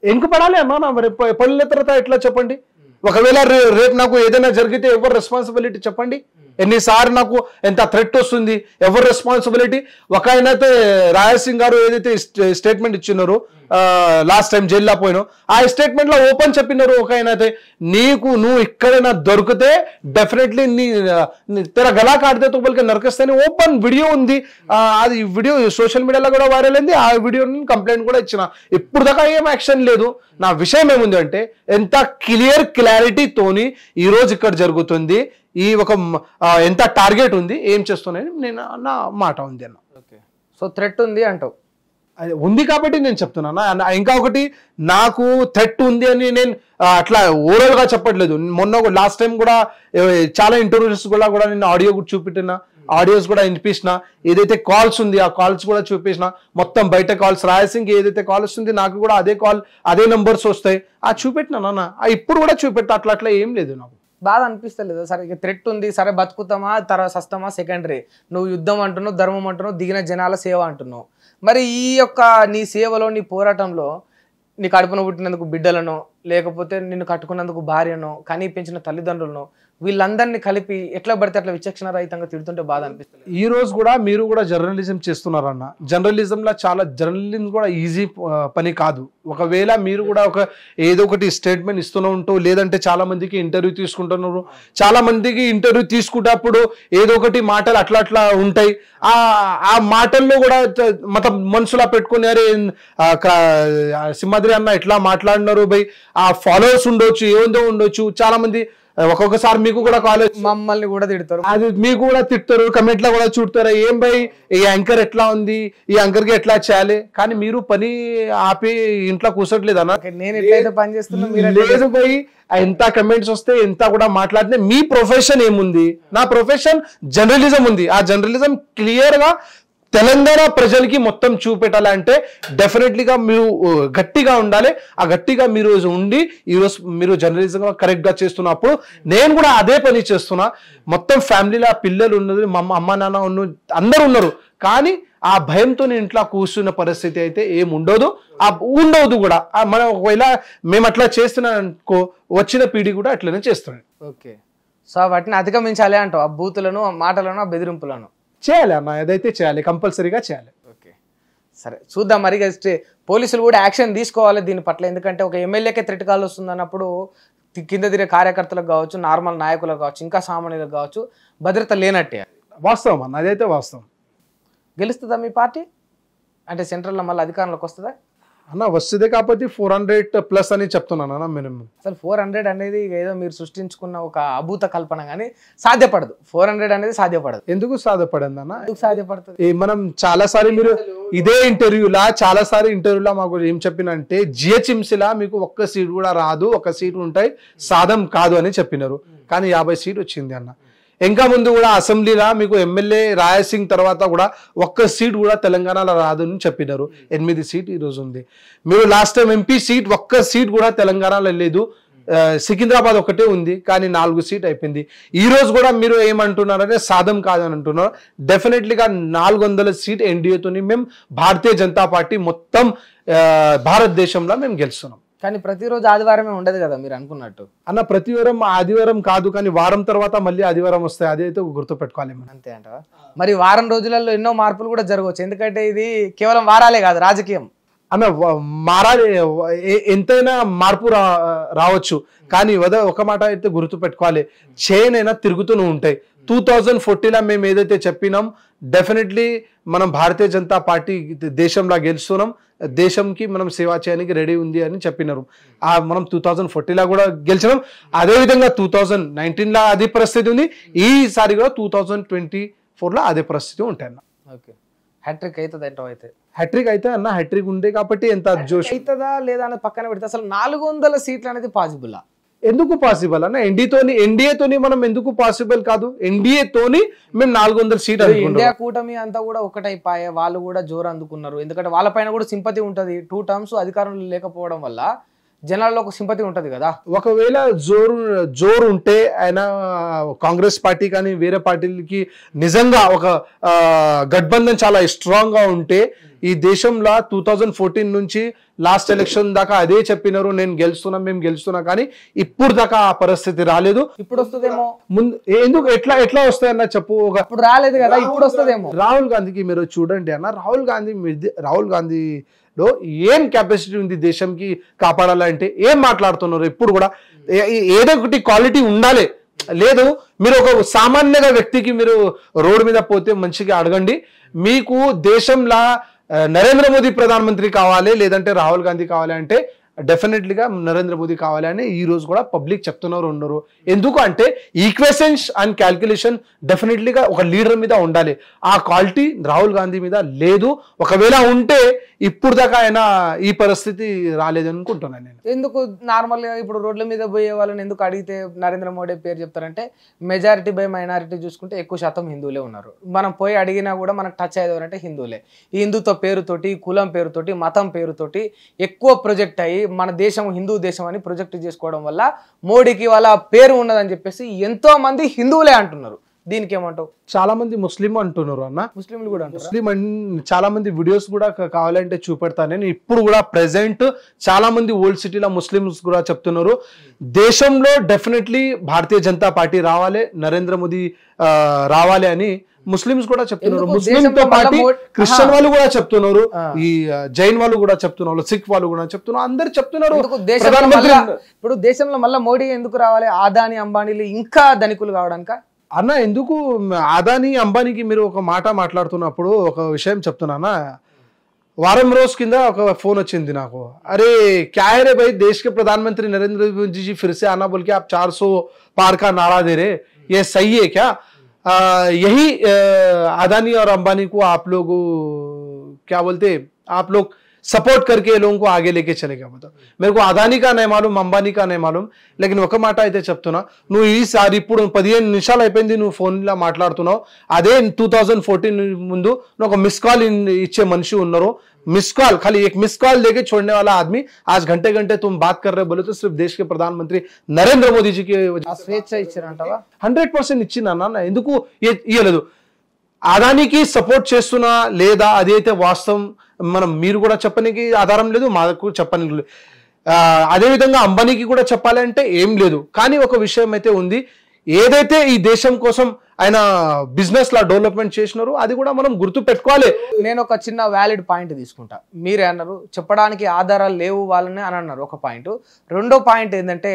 Speaker 2: వెనుకపడాలి అమ్మా మరి పడిన తర్వాత ఎట్లా చెప్పండి ఒకవేళ రేపు నాకు ఏదైనా జరిగితే ఎవరు రెస్పాన్సిబిలిటీ చెప్పండి ఎన్నిసార్లు నాకు ఎంత థ్రెట్ వస్తుంది ఎవరు రెస్పాన్సిబిలిటీ ఒక ఆయనైతే రాజసింగ్ గారు ఏదైతే స్టేట్మెంట్ ఇచ్చినారో లాస్ట్ టైం జైల్లో పోయినో ఆ స్టేట్మెంట్ లో ఓపెన్ చెప్పినారు ఒక ఆయనైతే నువ్వు ఎక్కడైనా దొరికితే డెఫినెట్లీ తెర గలా కాడితే తోపలికి నరికేస్తాను ఓపెన్ వీడియో ఉంది అది వీడియో సోషల్ మీడియాలో కూడా వైరల్ అయింది ఆ వీడియో కంప్లైంట్ కూడా ఇచ్చిన ఇప్పుడు దాకా ఏం యాక్షన్ లేదు నా విషయం ఏముంది అంటే ఎంత క్లారిటీతోని ఈ రోజు ఇక్కడ జరుగుతుంది ఈ ఒక ఎంత టార్గెట్ ఉంది ఏం చేస్తున్నాయని నేను నా మాట ఉంది అన్న
Speaker 1: సో థ్రెట్ ఉంది అంటావు
Speaker 2: ఉంది కాబట్టి నేను చెప్తున్నా ఇంకా ఒకటి నాకు థ్రెట్ ఉంది అని నేను అట్లా ఓవరాల్ గా చెప్పట్లేదు మొన్న లాస్ట్ టైం కూడా చాలా ఇంటర్వ్యూస్ కూడా నేను ఆడియో కూడా చూపెట్టిన ఆడియోస్ కూడా వినిపించిన ఏదైతే కాల్స్ ఉంది ఆ కాల్స్ కూడా చూపించిన మొత్తం బయట కాల్స్ రాయసింగ్ ఏదైతే కాల్ వస్తుంది నాకు కూడా అదే నంబర్స్ వస్తాయి చూపెట్టినా నాన్న ఇప్పుడు కూడా చూపెట్టా అట్లా ఏం లేదు నాకు
Speaker 1: బాధ అనిపిస్తలేదు సరే ఇక థ్రెట్ ఉంది సరే బతుకుతామా తర్వాత సస్తామా సెకండరీ నువ్వు యుద్ధం అంటున్నావు ధర్మం అంటున్నావు దిగిన జనాల సేవ అంటున్నావు మరి ఈ యొక్క నీ సేవలో నీ పోరాటంలో నీ కడుపున పుట్టినందుకు బిడ్డలను లేకపోతే నిన్ను కట్టుకున్నందుకు భార్యను కనీ పెంచిన తల్లిదండ్రులను వీళ్ళందరినీ కలిపి ఎట్లా పడితే అట్లా విచక్షణ రహితంగా తిడుతుంటే బాధ అనిపిస్తుంది
Speaker 2: ఈ రోజు కూడా మీరు కూడా జర్నలిజం చేస్తున్నారన్న జర్నలిజంలో జర్నలిజం కూడా ఈజీ పని కాదు ఒకవేళ మీరు కూడా ఏదో ఒకటి స్టేట్మెంట్ ఇస్తూనే ఉంటావు లేదంటే చాలా మందికి ఇంటర్వ్యూ తీసుకుంటున్నారు చాలా మందికి ఇంటర్వ్యూ తీసుకున్నప్పుడు ఏదో ఒకటి మాటలు అట్లా ఉంటాయి ఆ మాటల్లో కూడా మొత్తం మనసులా పెట్టుకుని అరే సింహాద్రి అన్న ఎట్లా మాట్లాడినారు బై ఆ ఫాలోవర్స్ ఉండొచ్చు ఏముందో ఉండొచ్చు చాలా మంది ఒక్కొక్కసారి మీకు కూడా కాలేజ్
Speaker 1: మమ్మల్ని కూడా తిడతారు
Speaker 2: అది మీకు కూడా తిడతారు కమెంట్ లో కూడా చూడతారు ఏం బై ఈ యాంకర్ ఎట్లా ఉంది ఈ యాంకర్ కి ఎట్లా చేయాలి కానీ మీరు పని ఆపి ఇంట్లో కూర్చోట్లేదు అన్న
Speaker 1: నేను ఎట్లయితే పని చేస్తున్నా
Speaker 2: లేదు బై ఎంత కమెంట్స్ వస్తే ఎంత కూడా మాట్లాడితే మీ ప్రొఫెషన్ ఏముంది నా ప్రొఫెషన్ జర్నలిజం ఉంది ఆ జర్నలిజం క్లియర్ గా తెలంగాణ ప్రజలకి మొత్తం చూపెట్టాలంటే డెఫినెట్లీగా మీరు గట్టిగా ఉండాలి. ఆ గట్టిగా మీరు ఉండి ఈరోజు మీరు జర్నలిజం కరెక్ట్ గా చేస్తున్నప్పుడు నేను కూడా అదే పని చేస్తున్నా. మొత్తం ఫ్యామిలీలో పిల్లలు ఉన్నది, మా అమ్మ నాన్న ఉన్న అందరూ ఉన్నారు. కానీ ఆ భయంతో ఇంట్లో కూర్చున్న పరిస్థితి అయితే ఏముండదు, ఉండవద్దు కూడా. మనం ఒకవేళ మేము అట్లా చేస్తున్నాం అనుకో, వచ్చిన పీడి కూడా అట్లనే చేస్తున్నాం.
Speaker 1: ఓకే, సో వాటిని అధిగమించాలి అంటావు, ఆ బూతులను, ఆ మాటలను, ఆ బెదిరింపులను
Speaker 2: చేయాలి అన్న, ఏదైతే చేయాలి, కంపల్సరీగా చేయాలి.
Speaker 1: ఓకే, సరే చూద్దాం. మరి పోలీసులు కూడా యాక్షన్ తీసుకోవాలి దీని పట్ల. ఎందుకంటే ఒక ఎమ్మెల్యేకే థ్రెట్ కాల్ వస్తుంది అన్నప్పుడు కింద తిరిగే కార్యకర్తలకు కావచ్చు, నార్మల్ నాయకులకు కావచ్చు, ఇంకా సామాన్యులకు కావచ్చు భద్రత లేనట్టే.
Speaker 2: వాస్తవం అన్న, అదైతే వాస్తవం.
Speaker 1: గెలుస్తుందా మీ పార్టీ? అంటే సెంట్రల్లో మళ్ళీ అధికారంలోకి వస్తుందా
Speaker 2: అన్న? వస్తుంది, కాకపోతే 400+ అని చెప్తున్నాను అన్న మినిమం.
Speaker 1: అసలు 400 అనేది ఏదో మీరు సృష్టించుకున్న ఒక అభూత కల్పన, కానీ సాధ్యపడదు. 400 అనేది సాధ్యపడదు.
Speaker 2: ఎందుకు సాధ్యపడింది అన్న?
Speaker 1: ఎందుకు సాధ్యపడుతుంది?
Speaker 2: మనం చాలాసారి మీరు ఇదే ఇంటర్వ్యూలా మాకు ఏం చెప్పినంటే జిహెచ్ఎంసీలా మీకు ఒక్క సీట్ కూడా రాదు, ఒక సీట్ ఉంటాయి, సాధం కాదు అని చెప్పినారు. కానీ 50 సీట్ వచ్చింది అన్న. ఇంకా ముందు కూడా అసెంబ్లీలో మీకు ఎమ్మెల్యే రాయసింగ్ తర్వాత కూడా ఒక్క సీట్ కూడా తెలంగాణలో రాదు అని చెప్పినారు. 8 సీట్ ఈరోజు ఉంది. మీరు లాస్ట్ టైం ఎంపీ సీట్ ఒక్క సీట్ కూడా తెలంగాణలో లేదు, సికింద్రాబాద్ ఒకటే ఉంది, కానీ 4 సీట్ అయిపోయింది. ఈ రోజు కూడా మీరు ఏమంటున్నారంటే సాధం కాదని అంటున్నారు. డెఫినెట్లీగా 400 సీట్ ఎన్డీఏతోని మేము భారతీయ జనతా పార్టీ మొత్తం భారతదేశంలో మేము గెలుస్తున్నాం.
Speaker 1: కానీ ప్రతిరోజు ఆదివారమే ఉండదు కదా మీరు అనుకున్నట్టు
Speaker 2: అన్న. ప్రతివారం ఆదివారం కాదు, కానీ వారం తర్వాత మళ్ళీ ఆదివారం వస్తాయి, అదైతే గుర్తుపెట్టుకోవాలి మనం.
Speaker 1: అంతే అంటావా? మరి వారం రోజులలో ఎన్నో మార్పులు కూడా జరగవచ్చు, ఎందుకంటే ఇది కేవలం వారాలే కాదు, రాజకీయం
Speaker 2: అన్న. మారాలి, ఎంతైనా మార్పు రావచ్చు, కానీ ఒక మాట అయితే గుర్తుపెట్టుకోవాలి, చైన్ అయినా తిరుగుతూనే ఉంటాయి. 2014లో మేము ఏదైతే చెప్పినాం, డెఫినెట్లీ మనం భారతీయ జనతా పార్టీ దేశంలో గెలుస్తున్నాం, దేశంకి మనం సేవ చేయడానికి రెడీ ఉంది అని చెప్పినారు. మనం 2014లో కూడా గెలిచినాం, అదేవిధంగా 2019లో అదే పరిస్థితి ఉంది, ఈసారి కూడా 2024లో అదే పరిస్థితి ఉంటాయన్న.
Speaker 1: ఓకే, హ్యాట్రిక్ అవుతుంది అంటావు? అయితే
Speaker 2: హ్యాట్రిక్ అయితే అన్న, హ్యాట్రిక్ ఉండే కాబట్టి ఎంత జోష్
Speaker 1: అవుతుందా లేదా అని పక్కన పెడితే అసలు 400 సీట్లు అనేది పాసిబుల్?
Speaker 2: ఎందుకు పాసిబుల్ అన్న? ఎన్డీఏతోని మనం ఎందుకు పాసిబుల్ కాదు? ఎన్డీఏతోని మేము 400 సీట్లు.
Speaker 1: ఇండియా కూటమి అంతా కూడా ఒకటైపోయే, వాళ్ళు కూడా జోరు అందుకున్నారు. ఎందుకంటే వాళ్ళపైన కూడా సింపతి ఉంటది. 2 టర్మ్స్ అధికారంలో లేకపోవడం వల్ల జనాల్లో ఒక సింపతి ఉంటది కదా.
Speaker 2: ఒకవేళ జోరు ఉంటే ఆయన కాంగ్రెస్ పార్టీ కానీ వేరే పార్టీలకి నిజంగా ఒక గఠబంధన్ చాలా స్ట్రాంగ్ గా ఉంటే ఈ దేశంలో 2014 నుంచి లాస్ట్ ఎలక్షన్ దాకా అదే చెప్పినారు, మేము గెలుస్తున్నా, కానీ ఇప్పుడు దాకా ఆ పరిస్థితి రాలేదు.
Speaker 1: ఇప్పుడు వస్తుందేమో.
Speaker 2: ముందు ఎందుకు ఎట్లా వస్తాయన్న చెప్పు.
Speaker 1: ఇప్పుడు రాలేదు కదా, ఇప్పుడు వస్తుందేమో.
Speaker 2: రాహుల్ గాంధీకి మీరు చూడండి అన్న, రాహుల్ గాంధీలో ఏం కెపాసిటీ ఉంది దేశంకి కాపాడాలంటే? ఏం మాట్లాడుతున్నారు? ఇప్పుడు కూడా ఏదో ఒకటి క్వాలిటీ ఉండాలి. లేదు, మీరు ఒక సామాన్య వ్యక్తికి మీరు రోడ్డు మీద పోతే మంచిగా అడగండి, మీకు దేశంలో నరేంద్ర మోదీ ప్రధానమంత్రి కావాలి లేదంటే రాహుల్ గాంధీ కావాలి అంటే డెఫినెట్లీగా నరేంద్ర మోదీ కావాలి అని ఈ రోజు కూడా పబ్లిక్ చెప్తున్నారు. ఎందుకు అంటే ఈక్వేషన్స్ అండ్ క్యాల్కులేషన్ డెఫినెట్లీగా ఒక లీడర్ మీద ఉండాలి. ఆ క్వాలిటీ రాహుల్ గాంధీ మీద లేదు. ఒకవేళ ఉంటే ఇప్పుడు దాకా ఆయన ఈ పరిస్థితి రాలేదు అనుకుంటున్నాను నేను.
Speaker 1: ఎందుకు నార్మల్గా ఇప్పుడు రోడ్ల మీద పోయే వాళ్ళని ఎందుకు అడిగితే నరేంద్ర మోడీ పేరు చెప్తారంటే మెజారిటీ బై మైనారిటీ చూసుకుంటే ఎక్కువ శాతం హిందువులే ఉన్నారు. మనం పోయి అడిగినా కూడా మనకు టచ్ అయ్యేది అంటే హిందువులే. ఈ హిందుత్వ పేరుతోటి, కులం పేరుతోటి, మతం పేరుతోటి ఎక్కువ ప్రొజెక్ట్ అయ్యి మన దేశం హిందూ దేశం అని ప్రొజెక్ట్ చేసుకోవడం వల్ల మోడీకి వాళ్ళ పేరు ఉన్నదని చెప్పేసి ఎంతో మంది హిందువులే అంటున్నారు. దీనికి ఏమంటావు?
Speaker 2: చాలా మంది ముస్లిం అంటున్నారు అన్న.
Speaker 1: ముస్లింలు కూడా అంటారు.
Speaker 2: ముస్లిం చాలా మంది వీడియోస్ కూడా కావాలంటే చూపెడతాను నేను. ఇప్పుడు కూడా ప్రెసెంట్ చాలా మంది ఓల్డ్ సిటీలో ముస్లిమ్స్ కూడా చెప్తున్నారు దేశంలో డెఫినెట్లీ భారతీయ జనతా పార్టీ రావాలి, నరేంద్ర మోదీ రావాలి అని ముస్లిమ్స్ కూడా చెప్తున్నారు. ముస్లిం తో పాటు క్రిస్టియన్ వాళ్ళు కూడా చెప్తున్నారు, ఈ జైన్ వాళ్ళు కూడా చెప్తున్నారు, సిక్ వాళ్ళు కూడా చెప్తున్నారు, అందరు చెప్తున్నారు.
Speaker 1: ఇప్పుడు దేశంలో మళ్ళీ మోడీ ఎందుకు రావాలి? ఆదాని అంబానీలు ఇంకా ధనికులు కావడానిక
Speaker 2: అన్న? ఎందుకు అదానీ అంబానీకి మీరు ఒక మాట మాట్లాడుతున్నప్పుడు ఒక విషయం చెప్తున్నా. వారం రోజు కింద ఒక फोन వచ్చింది నాకు. अरे क्या है रे भाई, देश के प्रधानमंत्री नरेंद्र मोदी जी फिर से आना बोल के आप 400 पार का नारा दे रहे, ये सही है क्या? यही अदानी और अंबानी को आप लोग क्या बोलते, आप लोग सपोर्ट करके लोगों को आगे लेके चलेगा बताओ मेरे को अदानी का नहीं मालूम अंबानी का नहीं मालूम लेकिन ఒక మాట అయితే చెప్తున్నా నువ్వు ఈసారి ఇప్పుడు 15 నిమిషాలు అయిపోయింది నువ్వు ఫోన్ లా మాట్లాడుతున్నావు అదే 2014 ముందు నువ్వు ఒక మిస్ కాల్ ఇచ్చే మనిషి ఉన్నారు मिस कॉल खाली एक मिस कॉल देके छोड़ने वाला आदमी आज घंटे घंटे तुम बात कर रहे बोले तो सिर्फ देश के प्रधानमंत्री नरेंद्र मोदी जी की
Speaker 1: స్వేచ్ఛ ఇచ్చారంటవా
Speaker 2: 100% ఇచ్చిందన్న ఎందుకు ఇయ్యలేదు అదానికి సపోర్ట్ చేస్తున్నా లేదా అదైతే వాస్తవం మనం మీరు కూడా చెప్పడానికి ఆధారం లేదు మాకు చెప్పడానికి లేదు అదే విధంగా అంబానీకి కూడా చెప్పాలంటే ఏం లేదు కానీ ఒక విషయం అయితే ఉంది ఏదైతే ఈ దేశం కోసం ఆయన బిజినెస్ లా డెవలప్మెంట్ చేసినారు అది కూడా మనం గుర్తు పెట్టుకోవాలి
Speaker 1: నేను ఒక చిన్న వ్యాలిడ్ పాయింట్ తీసుకుంటా మీరే అన్నారు చెప్పడానికి ఆధారాలు లేవు వాళ్ళని అని అన్నారు ఒక పాయింట్ రెండో పాయింట్ ఏంటంటే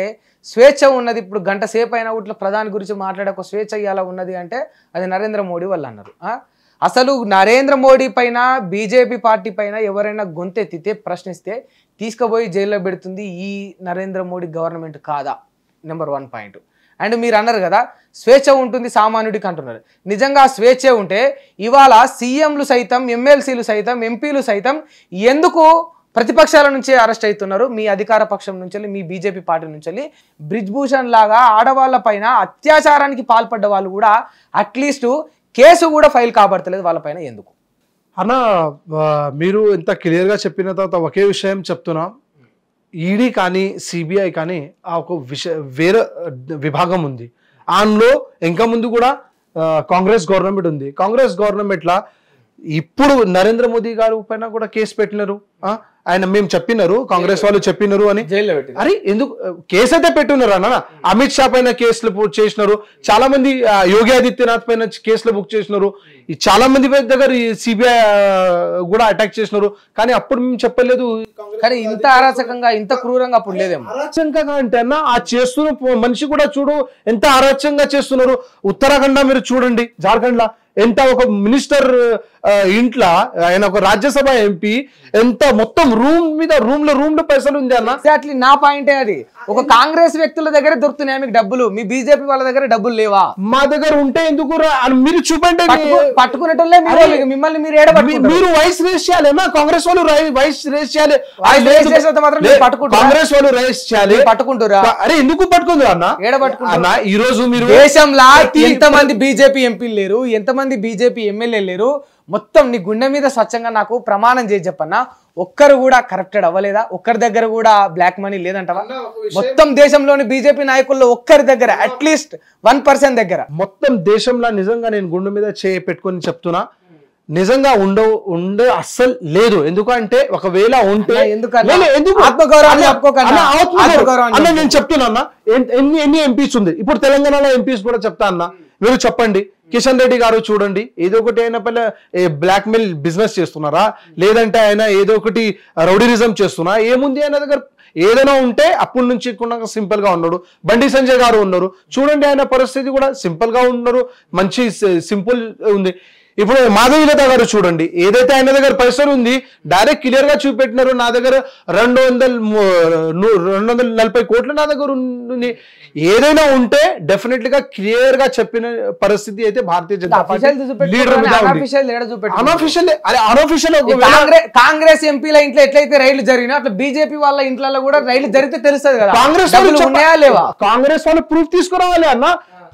Speaker 1: స్వేచ్ఛ ఉన్నది ఇప్పుడు గంట సేపు అయినా ఇట్లా ప్రధాని గురించి మాట్లాడే ఒక స్వేచ్ఛ ఇలా ఉన్నది అంటే అది నరేంద్ర మోడీ వాళ్ళు అన్నారు అసలు నరేంద్ర మోడీ పైన బీజేపీ పార్టీ పైన ఎవరైనా గొంతెత్తితే ప్రశ్నిస్తే తీసుకుపోయి జైల్లో పెడుతుంది ఈ నరేంద్ర మోడీ గవర్నమెంట్ కాదా నెంబర్ 1 పాయింట్ అండ్ మీరు అన్నారు కదా స్వేచ్ఛ ఉంటుంది సామాన్యుడికి అంటున్నారు నిజంగా స్వేచ్ఛ ఉంటే ఇవాళ సీఎంలు సైతం ఎమ్మెల్సీలు సైతం ఎంపీలు సైతం ఎందుకు ప్రతిపక్షాల నుంచి అరెస్ట్ అవుతున్నారు మీ అధికార పక్షం నుంచి మీ బీజేపీ పార్టీ నుంచి బ్రిజ్ భూషణ్ లాగా ఆడవాళ్ళ పైన అత్యాచారానికి పాల్పడ్డ వాళ్ళు కూడా అట్లీస్ట్ కేసు కూడా ఫైల్ కాబడతలేదు వాళ్ళపైన ఎందుకు
Speaker 2: అన్న మీరు ఇంత క్లియర్గా చెప్పిన తర్వాత ఒకే విషయం చెప్తున్నా ఈడీ కానీ సిబిఐ కానీ ఆ ఒక వేరే విభాగం ఉంది అందులో ఇంకా ముందు కూడా కాంగ్రెస్ గవర్నమెంట్ ఉంది కాంగ్రెస్ గవర్నమెంట్లా ఇప్పుడు నరేంద్ర మోదీ గారు పైన కూడా కేసు పెట్టినారు ఆయన మేము చెప్పినారు కాంగ్రెస్ వాళ్ళు చెప్పినారు అని
Speaker 1: జైల్లో పెట్టి
Speaker 2: అరే ఎందుకు కేసు అయితే పెట్టున్నారు అన్న అమిత్ షా పైన కేసులు చేసినారు చాలా మంది యోగి ఆదిత్యనాథ్ పైన కేసులు బుక్ చేసినారు చాలా మంది దగ్గర సిబిఐ కూడా అటాక్ చేసినారు కానీ అప్పుడు మేము చెప్పలేదు
Speaker 1: కానీ ఇంత అరాచకంగా ఇంత క్రూరంగా అప్పుడు లేదేమో
Speaker 2: అరాచకంగా అంటే అన్న ఆ చేస్తున్న మనిషి కూడా చూడు ఎంత అరాచకంగా చేస్తున్నారు ఉత్తరాఖండ్ మీరు చూడండి జార్ఖండ్ లా ఎంత ఒక మినిస్టర్ ఇంట్లో ఆయన ఒక రాజ్యసభ ఎంపీ ఎంత మొత్తం రూమ్ లో పైసలు ఉంది అన్న
Speaker 1: ఎగ్జాక్ట్లీ నా పాయింటే అది ఒక కాంగ్రెస్ వ్యక్తుల దగ్గర దొరుకుతున్నాయి మీకు డబ్బులు మీ బీజేపీ వాళ్ళ దగ్గర డబ్బులు లేవా
Speaker 2: మా దగ్గర ఉంటే ఎందుకు మీరు చూపండి
Speaker 1: పట్టుకునేటోళ్ళే మిమ్మల్ని మీరు
Speaker 2: మీరు వాయిస్ రేస్ చేయాలి కాంగ్రెస్ వాళ్ళు వాయిస్ రేస్ చేయాలి కాంగ్రెస్ వాళ్ళు రేస్ చేయాలి
Speaker 1: పట్టుకుంటారా
Speaker 2: అరే ఎందుకు పట్టుకుంటారు అన్న
Speaker 1: ఏడబట్టుకుంటారా
Speaker 2: ఈ రోజు మీరు
Speaker 1: దేశంలో ఎంతమంది బీజేపీ ఎంపీలు లేరు ఎంతమంది బీజేపీ ఎమ్మెల్యే లేరు మొత్తం నీ గుండె మీద స్వచ్ఛంగా నాకు ప్రమాణం చేసి చెప్పన్నా ఒక్కరు కూడా కరప్టెడ్ అవ్వలేదా ఒక్కరి దగ్గర కూడా బ్లాక్ మనీ లేదంటవా మొత్తం దేశంలోని బీజేపీ నాయకుల్లో ఒక్కరి దగ్గర అట్లీస్ట్ 1% దగ్గర
Speaker 2: మొత్తం దేశంలో నిజంగా నేను గుండె మీద చేయి పెట్టుకొని చెప్తున్నా నిజంగా ఉండే అస్సలు లేదు ఎందుకంటే ఒకవేళ ఉంటే నేను చెప్తున్నా ఎన్ని ఎంపీస్ ఉంది ఇప్పుడు తెలంగాణలో ఎంపీస్ కూడా చెప్తా అన్న మీరు చెప్పండి కిషన్ రెడ్డి గారు చూడండి ఏదో ఒకటి అయినా బ్లాక్ మెయిల్ బిజినెస్ చేస్తున్నారా లేదంటే ఆయన ఏదో ఒకటి రౌడీరిజం చేస్తున్నా ఏముంది ఆయన దగ్గర ఏదైనా ఉంటే అప్పటి నుంచి సింపుల్ గా ఉన్నాడు బండి సంజయ్ గారు ఉన్నారు చూడండి ఆయన పరిస్థితి కూడా సింపుల్ గా ఉన్నారు మంచి సింపుల్ ఉంది ఇప్పుడు మాధవీలత గారు చూడండి ఏదైతే ఆయన దగ్గర పైసలు ఉంది డైరెక్ట్ క్లియర్ గా చూపెట్టినారు నా దగ్గర 240 కోట్లు నా దగ్గర ఉంది ఏదైనా ఉంటే డెఫినెట్లీ గా క్లియర్ గా చెప్పిన పరిస్థితి అయితే భారతీయ జనతా పార్టీ లీడర్
Speaker 1: కాంగ్రెస్ ఎంపీల ఇంట్లో ఎట్లయితే రైళ్లు జరిగినా అట్లా బీజేపీ వాళ్ళ ఇంట్లో కూడా రైళ్లు జరిగితే తెలుస్తుంది కదా
Speaker 2: కాంగ్రెస్ వాళ్ళు ప్రూఫ్ తీసుకురావాలి అన్న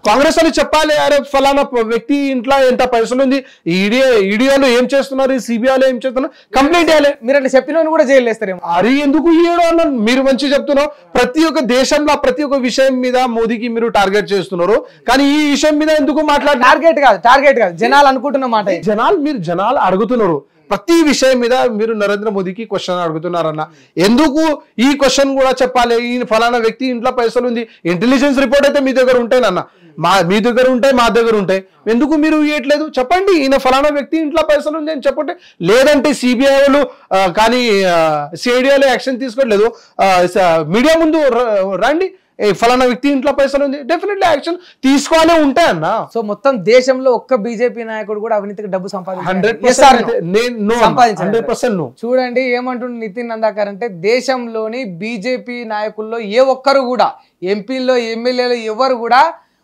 Speaker 2: కాంగ్రెస్ వాళ్ళు చెప్పాలి అరే ఫలానా వ్యక్తి ఇంట్లో ఎంత పైసలు ఉంది ఈడీఓలు ఏం చేస్తున్నారు సిబిఐలో ఏం చేస్తున్నారు కంప్లైంట్ చేయాలి
Speaker 1: మీరు అట్లా చెప్పిన కూడా జైలు వేస్తారేమో
Speaker 2: అరే ఎందుకు ఈడో అన్న మీరు మంచి చెప్తున్నారు ప్రతి ఒక్క దేశంలో ప్రతి ఒక్క విషయం మీద మోదీకి మీరు టార్గెట్ చేస్తున్నారు కానీ ఈ విషయం మీద ఎందుకు
Speaker 1: టార్గెట్ కాదు జనాలు అనుకుంటున్న మాట
Speaker 2: జనాలు అడుగుతున్నారు ప్రతి విషయం మీద మీరు నరేంద్ర మోదీకి క్వశ్చన్ అడుగుతున్నారన్న ఎందుకు ఈ క్వశ్చన్ కూడా చెప్పాలి ఈ ఫలానా వ్యక్తి ఇంట్లో పైసలు ఉంది ఇంటెలిజెన్స్ రిపోర్ట్ అయితే మీ దగ్గర ఉంటాయనన్న మీ దగ్గర ఉంటాయి మా దగ్గర ఉంటాయి ఎందుకు మీరు ఇవ్వట్లేదు చెప్పండి ఈయన ఫలానా వ్యక్తి ఇంట్లో పైసలు ఉంది అని చెప్పండి లేదంటే సిబిఐ వాళ్ళు కానీ సిఐడిలో యాక్షన్ తీసుకోవట్లేదు మీడియా ముందు రండి ఫలానా వ్యక్తి ఇంట్లో పైసలు ఉంది డెఫినెట్లీ యాక్షన్ తీసుకోవాలే ఉంటాయన్న
Speaker 1: సో మొత్తం దేశంలో ఒక్క బీజేపీ నాయకుడు కూడా అవినీతికి డబ్బు
Speaker 2: సంపాదించారు
Speaker 1: చూడండి ఏమంటుండే నితిన్ నందాకర్ అంటే దేశంలోని బీజేపీ నాయకుల్లో ఏ ఒక్కరు కూడా ఎంపీల్లో ఎమ్మెల్యేలు ఎవరు కూడా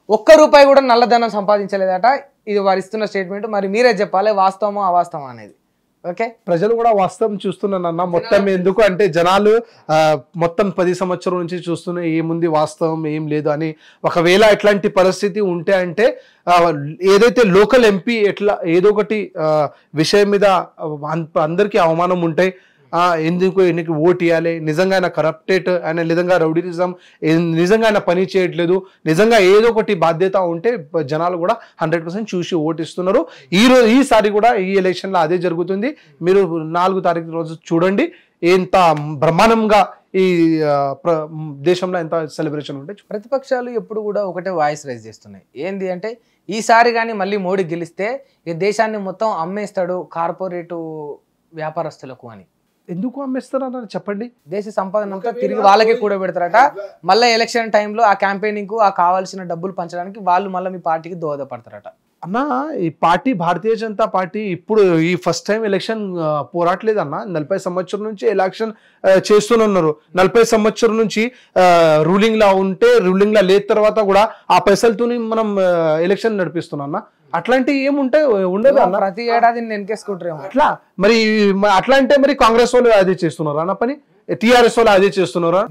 Speaker 1: ₹1 కూడా నల్లధనం సంపాదించలేదట ఇది వారు ఇస్తున్న స్టేట్మెంట్ మరి మీరే చెప్పాలి వాస్తవమో అవాస్తవం అనేది ఓకే,
Speaker 2: ప్రజలు కూడా వాస్తవం చూస్తున్నానన్న. మొత్తం ఎందుకు అంటే జనాలు మొత్తం 10 సంవత్సరం నుంచి చూస్తున్న ఏముంది వాస్తవం ఏం లేదు అని. ఒకవేళ ఎట్లాంటి పరిస్థితి ఉంటే అంటే ఏదైతే లోకల్ ఎంపీ ఎట్లా ఏదో ఒకటి విషయం మీద అందరికీ అవమానం ఉంటాయి. ఎందుకు ఎన్నికి ఓటు ఇవ్వాలి, నిజంగా ఆయన కరప్టెడ్, ఆయన నిజంగా రౌడీనిజం, నిజంగా ఆయన పని చేయట్లేదు, నిజంగా ఏదో ఒకటి బాధ్యత ఉంటే జనాలు కూడా 100% చూసి ఓటు ఇస్తున్నారు. ఈసారి కూడా ఈ ఎలక్షన్లో అదే జరుగుతుంది. మీరు 4 తారీఖు రోజు చూడండి ఎంత బ్రహ్మాండంగా ఈ దేశంలో ఎంత సెలబ్రేషన్ ఉంటే.
Speaker 1: ప్రతిపక్షాలు ఎప్పుడు కూడా ఒకటే వాయిస్ రైజ్ చేస్తున్నాయి. ఏంది అంటే ఈసారి కానీ మళ్ళీ మోడీ గెలిస్తే ఈ దేశాన్ని మొత్తం అమ్మేస్తాడు కార్పొరేటు వ్యాపారస్తులకు అని.
Speaker 2: ఎందుకు అమ్మేస్తారని చెప్పండి.
Speaker 1: దేశ సంపాదన అంతా తిరిగి వాళ్ళకే కూడా పెడతారట. మళ్ళీ ఎలక్షన్ టైంలో ఆ క్యాంపెయినింగ్ కు ఆ కావాల్సిన డబ్బులు పంచడానికి వాళ్ళు మళ్ళీ మీ పార్టీకి దోహదపడతారట.
Speaker 2: అన్న ఈ పార్టీ భారతీయ జనతా పార్టీ ఇప్పుడు ఈ ఫస్ట్ టైం ఎలక్షన్ పోరాట్లేదు అన్న. 40 సంవత్సరం నుంచి ఎలక్షన్ చేస్తున్నారు. 40 సంవత్సరం నుంచి రూలింగ్ లా ఉంటే రూలింగ్ లా లేదు తర్వాత కూడా ఆ పైసలతోని మనం ఎలక్షన్ నడిపిస్తున్నాం అన్న. అట్లాంటి ఏముంటాయి ఉండదు అన్న.
Speaker 1: ప్రతి ఏడాది ఎన్కేసుకుంటారేమో
Speaker 2: అట్లా. మరి అట్లా అంటే మరి కాంగ్రెస్ వాళ్ళు అదే చేస్తున్నారు అన్న పని, టీఆర్ఎస్ వాళ్ళు అదే చేస్తున్నారా?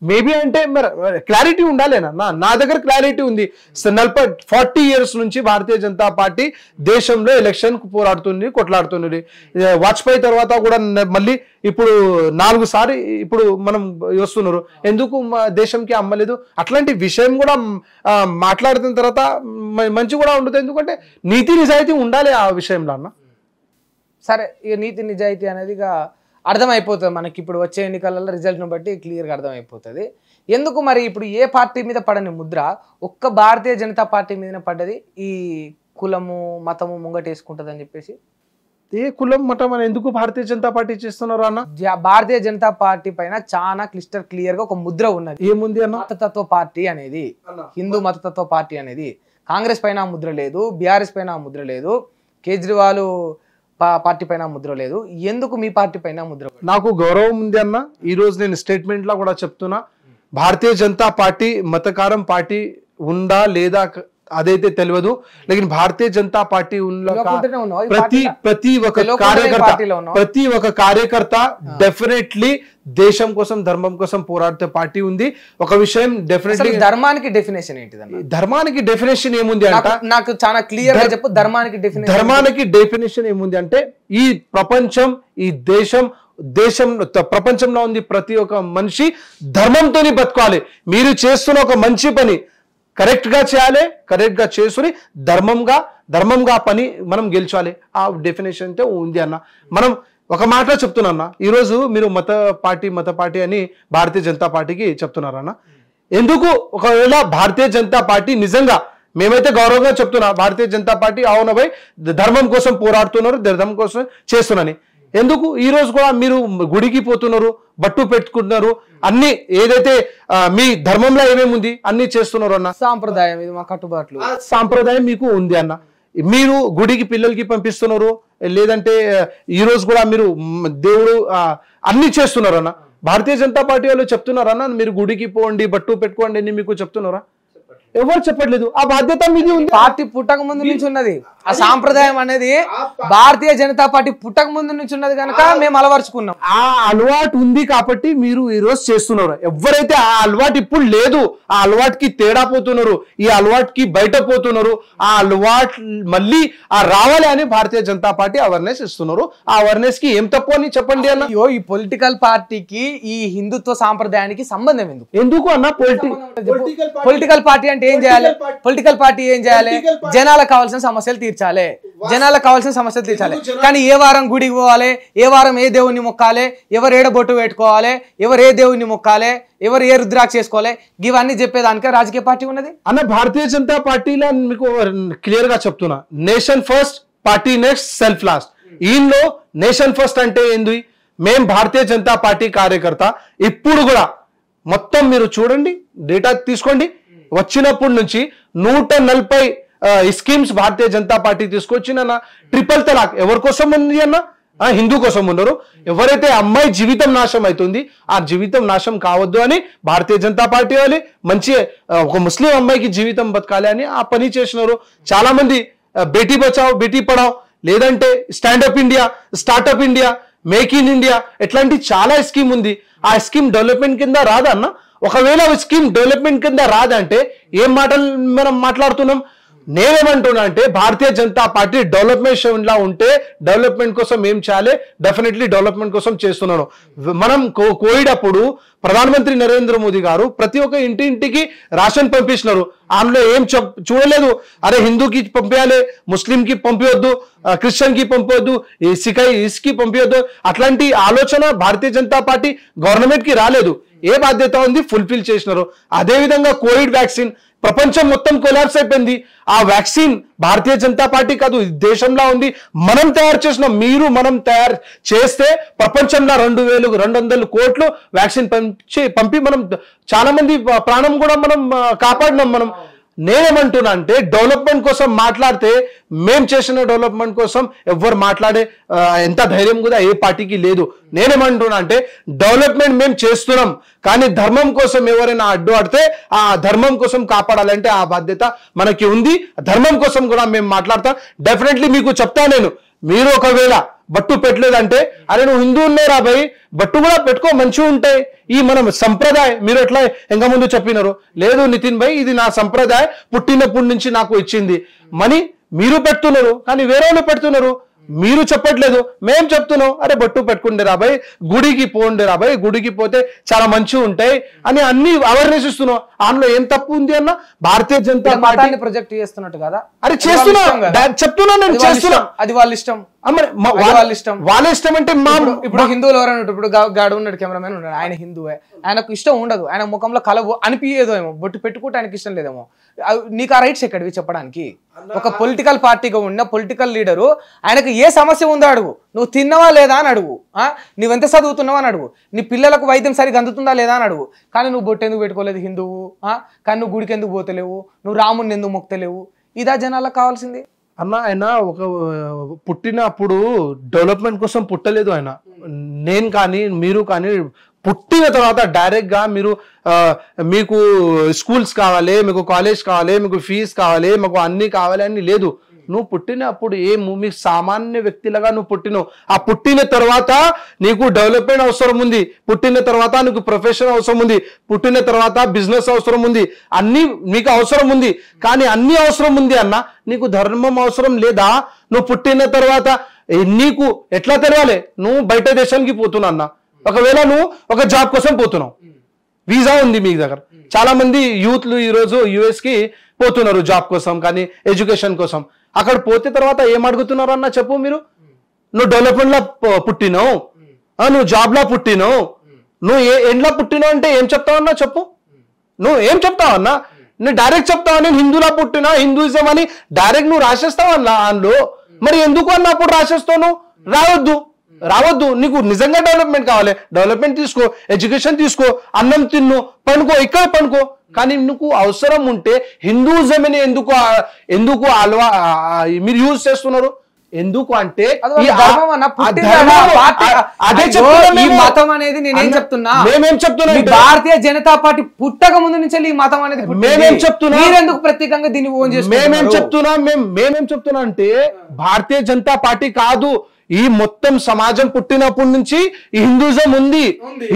Speaker 2: మేబీ అంటే మరి క్లారిటీ ఉండాలేనా? నా దగ్గర క్లారిటీ ఉంది. 40 years నుంచి భారతీయ జనతా పార్టీ దేశంలో ఎలక్షన్ పోరాడుతుంది, కొట్లాడుతుంది. వాజ్పేయి తర్వాత కూడా మళ్ళీ ఇప్పుడు 4 సార్లు ఇప్పుడు మనం వస్తున్నారు. ఎందుకు దేశంకి అమ్మలేదు? అట్లాంటి విషయం కూడా మాట్లాడుతున్న తర్వాత మంచి కూడా ఉండదు. ఎందుకంటే నీతి నిజాయితీ ఉండాలి ఆ విషయంలో అన్న.
Speaker 1: సరే, ఇక నీతి నిజాయితీ అనేది అర్థమైపోతుంది మనకి. ఇప్పుడు వచ్చే ఎన్నికలలో రిజల్ట్ను బట్టి క్లియర్గా అర్థమైపోతుంది. ఎందుకు మరి ఇప్పుడు ఏ పార్టీ మీద పడని ముద్ర ఒక్క భారతీయ జనతా పార్టీ మీదనే పడ్డది? ఈ కులము మతము ముంగటేసుకుంటుంది అని చెప్పేసి.
Speaker 2: ఏ కులం మతం అని ఎందుకు భారతీయ జనతా పార్టీ చేస్తున్నారు అన్న?
Speaker 1: భారతీయ జనతా పార్టీ పైన చాలా క్లియర్ గా ఒక ముద్ర ఉన్నది.
Speaker 2: ఏముంది అన్న?
Speaker 1: మతతత్వ పార్టీ అనేది, హిందూ మతతత్వ పార్టీ అనేది. కాంగ్రెస్ పైన ముద్ర లేదు, బీఆర్ఎస్ పైన ముద్ర లేదు, కేజ్రీవాల్ పార్టీ పైన ముద్ర లేదు. ఎందుకు మీ పార్టీ పైన ముద్ర?
Speaker 2: నాకు గౌరవం ఉంది అన్న. ఈ రోజు నేను స్టేట్మెంట్ లో కూడా చెప్తున్నా, భారతీయ జనతా పార్టీ మతకారం పార్టీ ఉందా లేదా అదైతే తెలియదు. లేకిన్ భారతీయ జనతా పార్టీ ప్రతి ఒక్క కార్యకర్త డెఫినెట్లీ దేశం కోసం ధర్మం కోసం పోరాడే పార్టీ ఉంది. ఒక విషయం డెఫినెట్లీ,
Speaker 1: ధర్మానికి డెఫినేషన్ ఏంటిది?
Speaker 2: ధర్మానికి డెఫినేషన్ ఏముంది అంటే
Speaker 1: నాకు చాలా క్లియర్ గా చెప్పు.
Speaker 2: ధర్మానికి డెఫినేషన్ ఏముంది అంటే ఈ ప్రపంచం, ఈ ప్రపంచంలో ఉంది ప్రతి ఒక్క మనిషి ధర్మంతోని బతకాలి. మీరు చేస్తున్న ఒక మంచి పని కరెక్ట్ గా చేయాలి, కరెక్ట్ గా చేసుకుని ధర్మంగా పని మనం గెలిచాలి. ఆ డెఫినేషన్ అయితే ఉంది అన్న. మనం ఒక మాట చెప్తున్నా, ఈరోజు మీరు మత పార్టీ అని భారతీయ జనతా పార్టీకి చెప్తున్నారన్న. ఎందుకు? ఒకవేళ భారతీయ జనతా పార్టీ నిజంగా, మేమైతే గౌరవంగా చెప్తున్నా, భారతీయ జనతా పార్టీ అవునభై ధర్మం కోసం పోరాడుతున్నారు, ధర్మం కోసం చేస్తున్నారని. ఎందుకు ఈ రోజు కూడా మీరు గుడికి పోతున్నారు, బట్టు పెట్టుకుంటున్నారు, అన్ని ఏదైతే మీ ధర్మంలో ఏమేమి ఉంది అన్ని చేస్తున్నారు అన్న.
Speaker 1: సాంప్రదాయం, ఇది మా కట్టుబాట్లు,
Speaker 2: సాంప్రదాయం మీకు ఉంది అన్న. మీరు గుడికి పిల్లలకి పంపిస్తున్నారు, లేదంటే ఈ రోజు కూడా మీరు దేవుడు అన్ని చేస్తున్నారు అన్న. భారతీయ జనతా పార్టీ వాళ్ళు చెప్తున్నారన్న మీరు గుడికి పోండి, బట్టు పెట్టుకోండి అని మీకు చెప్తున్నారా? ఎవరు చెప్పట్లేదు. ఆ బాధ్యత మీది ఉంది.
Speaker 1: పార్టీ పుట్టక ముందు నుంచి ఉన్నది ఆ సాంప్రదాయం అనేది. భారతీయ జనతా పార్టీ పుట్టక ముందు నుంచి ఉన్నది కనుక మేము అలవర్చుకున్నాం.
Speaker 2: ఆ అలవాటు ఉంది కాబట్టి మీరు ఈ రోజు చేస్తున్నారు. ఎవరైతే ఆ అలవాటు ఇప్పుడు లేదు, ఆ అలవాటుకి తేడా పోతున్నారు, ఈ అలవాటుకి బయట పోతున్నారు, ఆ అలవాటు మళ్ళీ రావాలి అని భారతీయ జనతా పార్టీ అవేర్నెస్ ఇస్తున్నారు. ఆ అవేర్నెస్ కి ఏం తప్పు అని చెప్పండి అన్న.
Speaker 1: ఈ పొలిటికల్ పార్టీకి ఈ హిందుత్వ సాంప్రదాయానికి సంబంధం
Speaker 2: ఎందుకు అన్న?
Speaker 1: పొలిటికల్ పార్టీ అంటే ఏం చేయాలి? పొలిటికల్ పార్టీ ఏం చేయాలి? జనాలకు కావాల్సిన సమస్యలు తీర్చాలి, కానీ ఏ వారం గుడికి పోవాలి, ఏ వారం ఏ దేవుణ్ణి మొక్కాలి, ఎవరు ఏడ బొట్టు పెట్టుకోవాలి, ఎవరు ఏ దేవుణ్ణి మొక్కాలి, ఎవరు ఏ రుద్రాక్ష చేసుకోవాలి, ఇవన్నీ చెప్పేదానికే రాజకీయ పార్టీ ఉన్నది
Speaker 2: అన్న. భారతీయ జనతా పార్టీలో మీకు క్లియర్ గా చెప్తున్నా, nation first, party next, self last. ఈయనలో నేషన్ ఫస్ట్ అంటే ఏంది? మేం భారతీయ జనతా పార్టీ కార్యకర్త. ఇప్పుడు కూడా మొత్తం మీరు చూడండి, డేటా తీసుకోండి, వచ్చినప్పటి నుంచి 140 స్కీమ్స్ భారతీయ జనతా పార్టీ తీసుకొచ్చిన. ట్రిపుల్ తలాక్ ఎవరి కోసం ఉంది అన్న? హిందూ కోసం ఉన్నారు. ఎవరైతే అమ్మాయి జీవితం నాశనం అవుతుంది, ఆ జీవితం నాశనం కావద్దు అని భారతీయ జనతా పార్టీ వాళ్ళు మంచి ఒక ముస్లిం అమ్మాయికి జీవితం బతకాలి అని ఆ పని చేసినారు. చాలా మంది బేటీ బచావ్ బేటీ పడావ్ లేదంటే stand up India, startup India, make in India, ఇట్లాంటి చాలా స్కీమ్ ఉంది. ఆ స్కీమ్ డెవలప్మెంట్ కింద రాదా అన్న? ఒకవేళ స్కీమ్ డెవలప్మెంట్ కింద రాదంటే ఏం మాటలు మనం మాట్లాడుతున్నాం? నేనేమంటున్నా అంటే భారతీయ జనతా పార్టీ డెవలప్మెంట్ లా ఉంటే డెవలప్మెంట్ కోసం ఏం చేయాలి, డెఫినెట్లీ డెవలప్మెంట్ కోసం చేస్తున్నాను. మనం కోవిడ్ అప్పుడు ప్రధానమంత్రి నరేంద్ర మోదీ గారు ప్రతి ఒక్క ఇంటికి రేషన్ పంపిస్తున్నారు. అందులో ఏం చూడలేదు, అరే హిందూకి పంపించాలి, ముస్లింకి పంపించొద్దు, క్రిస్టియన్ కి పంపొద్దు, ఇస్కి పంపించొద్దు. అట్లాంటి ఆలోచన భారతీయ జనతా పార్టీ గవర్నమెంట్ కి రాలేదు. ఏ బాధ్యత ఉంది ఫుల్ఫిల్ చేసినారు. అదేవిధంగా కోవిడ్ వ్యాక్సిన్ ప్రపంచం మొత్తం కొలాప్స్ అయిపోయింది. ఆ వ్యాక్సిన్ భారతీయ జనతా పార్టీ కాదు, దేశంలో ఉంది, మనం తయారు చేసినాం. మనం తయారు చేస్తే ప్రపంచంలో 2,200 కోట్లు వ్యాక్సిన్ పంపి మనం చాలా మంది ప్రాణం కూడా మనం కాపాడినాం. మనం నేనేమంటున్నా అంటే డెవలప్మెంట్ కోసం మాట్లాడితే మేం చేసిన డెవలప్మెంట్ కోసం ఎవ్వరు మాట్లాడే ఎంత ధైర్యం కూడా ఏ పార్టీకి లేదు. నేనేమంటున్నా అంటే డెవలప్మెంట్ మేము చేస్తున్నాం, కానీ ధర్మం కోసం ఎవరైనా అడ్డు ఆడితే ఆ ధర్మం కోసం కాపాడాలంటే ఆ బాధ్యత మనకి ఉంది. ధర్మం కోసం కూడా మేము మాట్లాడతాం. డెఫినెట్లీ మీకు చెప్తా నేను, మీరు ఒకవేళ బట్టు పెట్టలేదంటే అరే నువ్వు హిందువులే రా భయ్, బట్టు కూడా పెట్టుకో, మంచిగా ఉంటాయి. ఈ మనం సంప్రదాయం మీరు ఎట్లా ఇంకా ముందు చెప్పినారు, లేదు నితిన్ భాయ్ ఇది నా సంప్రదాయం, పుట్టినప్పటి నుంచి నాకు ఇచ్చింది మనీ మీరు పెడుతున్నారు, కానీ వేరే వాళ్ళు పెడుతున్నారు. మీరు చెప్పట్లేదు, మేము చెప్తున్నాం అరే బట్టు పెట్టుకుంటే రాబాయ్, గుడికి పోండి రాబాయ్, గుడికి పోతే చాలా మంచిగా ఉంటాయి అని అన్ని అవేర్నెస్ ఇస్తున్నాం. అందులో ఏం తప్పు ఉంది అన్న? భారతీయ జనతా పార్టీ
Speaker 1: ప్రొజెక్ట్ చేస్తున్నట్టు కదా,
Speaker 2: అరే చేస్తున్నా, చెప్తున్నా నేను చేస్తున్నా,
Speaker 1: అది వాళ్ళ ఇష్టం.
Speaker 2: వాళ్ళ ఇష్టం అంటే
Speaker 1: ఇప్పుడు హిందువులు ఎవరైనా ఇప్పుడు గాడు ఉన్నాడు, కెమెరామెన్ ఉన్నాడు, ఆయన హిందువే, ఆయనకు ఇష్టం ఉండదు, ఆయన ముఖంలో కలవు అనిపించేదో ఏమో, బొట్టు పెట్టుకుంటే ఆయనకి ఇష్టం లేదేమో. నీకు ఆ రైట్స్ ఎక్కడివి చెప్పడానికి? ఒక పొలిటికల్ పార్టీగా ఉన్న పొలిటికల్ లీడరు ఆయనకు ఏ సమస్య ఉందో అడుగు, నువ్వు తిన్నవా లేదా అని అడుగు, నువ్వెంత చదువుతున్నావా అని అడుగు, నీ పిల్లలకు వైద్యం సరిగ్గా అందుతుందా లేదా అని అడుగు. కానీ నువ్వు బొట్టు ఎందుకు పెట్టుకోలేదు హిందువు, కానీ నువ్వు గుడికి ఎందుకు పోతలేవు, నువ్వు రాముడిని ఎందుకు మొక్తలేవు, ఇదా జనాలకు కావాల్సింది
Speaker 2: అన్న. ఆయన ఒక పుట్టినప్పుడు డెవలప్మెంట్ కోసం పుట్టలేదు ఆయన. నేను కానీ మీరు కానీ పుట్టిన తర్వాత డైరెక్ట్ గా మీరు మీకు స్కూల్స్ కావాలి, మీకు కాలేజ్ కావాలి, మీకు ఫీజు కావాలి, మీకు అన్ని కావాలి అని లేదు. నువ్వు పుట్టినప్పుడు మీకు సామాన్య వ్యక్తిలాగా నువ్వు పుట్టినావు. ఆ పుట్టిన తర్వాత నీకు డెవలప్మెంట్ అవసరం ఉంది, పుట్టిన తర్వాత నీకు ప్రొఫెషన్ అవసరం ఉంది, పుట్టిన తర్వాత బిజినెస్ అవసరం ఉంది, అన్ని మీకు అవసరం ఉంది. కానీ అన్ని అవసరం ఉంది అన్న, నీకు ధర్మం అవసరం లేదా? నువ్వు పుట్టిన తర్వాత నీకు ఎట్లా తెలవాలి? నువ్వు బయట దేశానికి పోతున్నా అన్న, ఒకవేళ నువ్వు ఒక జాబ్ కోసం పోతున్నావు, వీసా ఉంది మీ దగ్గర. చాలా మంది యూత్లు ఈరోజు యుఎస్ కి పోతున్నారు జాబ్ కోసం కానీ ఎడ్యుకేషన్ కోసం. అక్కడ పోతే తర్వాత ఏం అడుగుతున్నారు అన్న చెప్పు మీరు? నువ్వు డెవలప్మెంట్ లో పుట్టినావు, నువ్వు జాబ్ లో పుట్టినావు, నువ్వు ఎండ్లో పుట్టినావు అంటే ఏం చెప్తావు అన్నా చెప్పు? నువ్వు ఏం చెప్తావు అన్నా? నువ్వు డైరెక్ట్ చెప్తావా నేను హిందూలా పుట్టినా, హిందూయిజం అని డైరెక్ట్ నువ్వు రాసేస్తావు అన్నా అందులో. మరి ఎందుకు అన్న అప్పుడు రాసేస్తావు? రావద్దు. నీకు నిజంగా డెవలప్మెంట్ కావాలి, డెవలప్మెంట్ తీసుకో, ఎడ్యుకేషన్ తీసుకో, అన్నం తిన్ను, పనుకో, ఇక్కడ పనుకో. కానీ నీకు అవసరం ఉంటే హిందూయిజం అని ఎందుకు మీరు యూజ్ చేస్తున్నారు? ఎందుకు అంటే
Speaker 1: మతం అనేది నేనేం చెప్తున్నా, మేమేం చెప్తున్నా, భారతీయ జనతా పార్టీ పుట్టక ముందు నుంచి ఈ మతం అనేది
Speaker 2: మేమేం చెప్తున్నా,
Speaker 1: మీరెందుకు ప్రత్యేకంగా దీన్ని ఓన్ చేసి
Speaker 2: మేమేం చెప్తున్నా అంటే భారతీయ జనతా పార్టీ కాదు, ఈ మొత్తం సమాజం పుట్టినప్పటి నుంచి ఈ హిందూయిజం ఉంది.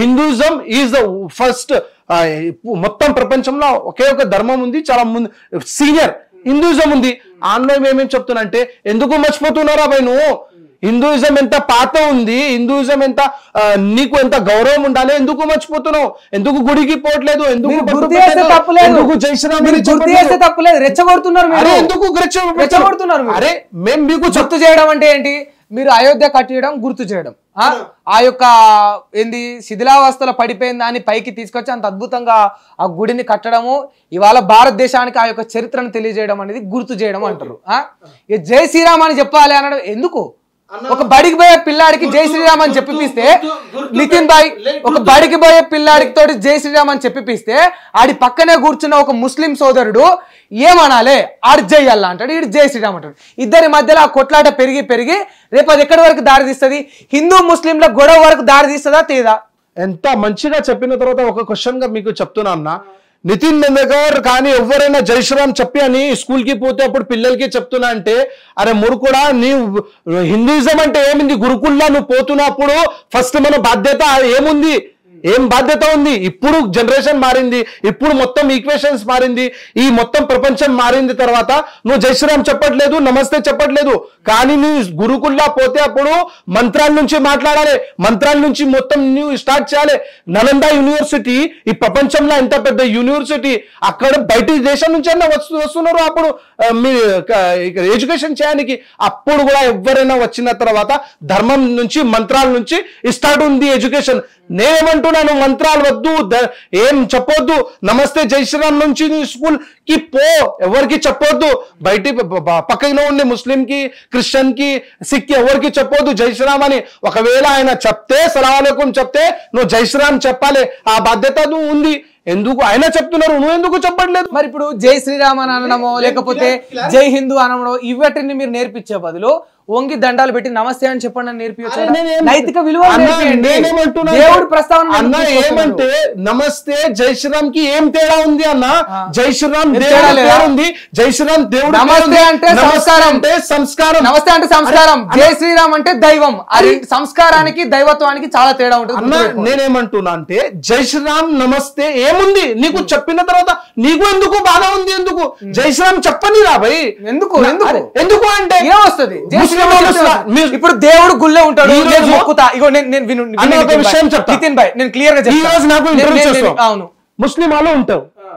Speaker 2: హిందూయిజం ఈజ్ ద ఫస్ట్, మొత్తం ప్రపంచంలో ఒకే ఒక ధర్మం ఉంది, చాలా ముందు సీనియర్ హిందూయిజం ఉంది. అందులో మేమేం చెప్తున్నా అంటే ఎందుకు మర్చిపోతున్నారా భయ్ నువ్వు? హిందూయిజం ఎంత పాత ఉంది, హిందూయిజం ఎంత నీకు ఎంత గౌరవం ఉండాలి, ఎందుకు మర్చిపోతున్నావు? ఎందుకు గుడికి పోవట్లేదు? ఎందుకు జై శ్రీరామ్
Speaker 1: తప్పులేదు, రెచ్చగొడుతున్నారు.
Speaker 2: ఎందుకు
Speaker 1: రెచ్చగొడుతున్నారు?
Speaker 2: అరే మేము మీకు
Speaker 1: గుర్తు చేయడం అంటే ఏంటి? మీరు అయోధ్య కట్టడం గుర్తు చేయడం, ఆ యొక్క ఏంది శిథిలావస్థలో పడిపోయిన దాన్ని పైకి తీసుకొచ్చి అంత అద్భుతంగా ఆ గుడిని కట్టడము, ఇవాళ భారతదేశానికి ఆ యొక్క చరిత్రను తెలియజేయడం అనేది గుర్తు చేయడం అంటారు. జై శ్రీరామ్ అని చెప్పాలి అనడం ఎందుకు? ఒక బడికి పోయే పిల్లాడికి జై శ్రీరామ్ అని చెప్పిస్తే, నితిన్ భాయ్ ఒక బడికి పోయే పిల్లాడికి తోటి జై శ్రీరామ్ అని చెప్పిస్తే, ఆడి పక్కనే కూర్చున్న ఒక ముస్లిం సోదరుడు ఏమనాలి? ఆడు జై అల్లా అంటాడు, ఈడు జై శ్రీరామ్ అంటాడు. ఇద్దరి మధ్యలో ఆ కొట్లాట పెరిగి రేపు అది ఎక్కడి వరకు దారి తీస్తుంది? హిందూ ముస్లింల గొడవ వరకు దారి తీస్తుందా తీదా?
Speaker 2: ఎంత మంచిగా చెప్పిన తర్వాత ఒక క్వశ్చన్ గా మీకు చెప్తున్నా అన్న, నితిన్ నందకర్ కానీ ఎవరైనా జై శ్రీరామ్ చెప్పి అని స్కూల్ కి పోతే అప్పుడు పిల్లలకి చెప్తున్నా అంటే అరే మురుకుడా నీ హిందూయిజం అంటే ఏమింది గురుకుల్లా నువ్వు పోతున్నప్పుడు ఫస్ట్ మన బాధ్యత ఏముంది ఏం బాధ్యత ఉంది ఇప్పుడు జనరేషన్ మారింది ఇప్పుడు మొత్తం ఈక్వేషన్స్ మారింది ఈ మొత్తం ప్రపంచం మారింది తర్వాత నువ్వు జై శ్రీరామ్ చెప్పట్లేదు నమస్తే చెప్పట్లేదు కానీ నీ గురుకుల్లా పోతే అప్పుడు మంత్రాల నుంచి మాట్లాడాలి మంత్రాల నుంచి మొత్తం నువ్వు స్టార్ట్ చేయాలి నలంద యూనివర్సిటీ ఈ ప్రపంచంలో ఎంత పెద్ద యూనివర్సిటీ అక్కడ బయట దేశం నుంచి అన్న వస్తున్నారు అప్పుడు మీ ఎడ్యుకేషన్ చేయడానికి అప్పుడు కూడా ఎవరైనా వచ్చిన తర్వాత ధర్మం నుంచి మంత్రాల నుంచి స్టార్ట్ ఉంది ఎడ్యుకేషన్ నేనేమంటున్నాను మంత్రాలు వద్దు ఏం చెప్పొద్దు నమస్తే జై శ్రీరామ్ నుంచి స్కూల్ కి పో ఎవరికి చెప్పొద్దు బయట పక్కన ఉండే ముస్లిం కి క్రిస్టియన్ కి సిక్ కి ఎవరికి చెప్పొద్దు జై శ్రీరామ్ అని ఒకవేళ ఆయన చెప్తే సలాం అలైకుం చెప్తే నువ్వు జై శ్రీరామ్ చెప్పాలి ఆ బాధ్యత నువ్వు ఉంది ఎందుకు ఆయన చెప్తున్నారు నువ్వు ఎందుకు చెప్పట్లేదు
Speaker 1: మరి ఇప్పుడు జై శ్రీరామ్ అని అనడమో లేకపోతే జై హిందూ అనడమో ఇవటిని మీరు నేర్పించే బదులు వంగి దండాలు పెట్టి నమస్తే అని చెప్పండి అని నేర్పించవచ్చు నైతిక విలువ దేవుడి ప్రస్తావన
Speaker 2: ఏమంటే నమస్తే జై శ్రీరామ్ కి ఏం తేడా ఉంది అన్న జై శ్రీరామ్ ఉంది జై శ్రీరామ్ దేవుడు
Speaker 1: నమస్తే అంటే సంస్కారం
Speaker 2: అంటే సంస్కారం
Speaker 1: నమస్తే అంటే సంస్కారం జై శ్రీరామ్ అంటే దైవం అది సంస్కారానికి దైవత్వానికి చాలా తేడా ఉంటుంది
Speaker 2: అన్న నేనేమంటున్నా అంటే జై శ్రీరామ్ నమస్తే ఏముంది నీకు చెప్పిన తర్వాత నీకు ఎందుకు బాధ ఉంది ఎందుకు జై శ్రీరామ్ చెప్పని రా భయ్
Speaker 1: ఎందుకు
Speaker 2: ఎందుకు అంటే
Speaker 1: ఏమొస్తుంది ఇప్పుడు దేవుడు గుళ్ళో ఉంటాడు నితిన్ భాయ్ నేను క్లియర్ గా చెప్తాను అవును
Speaker 2: ముస్లిం వాళ్ళు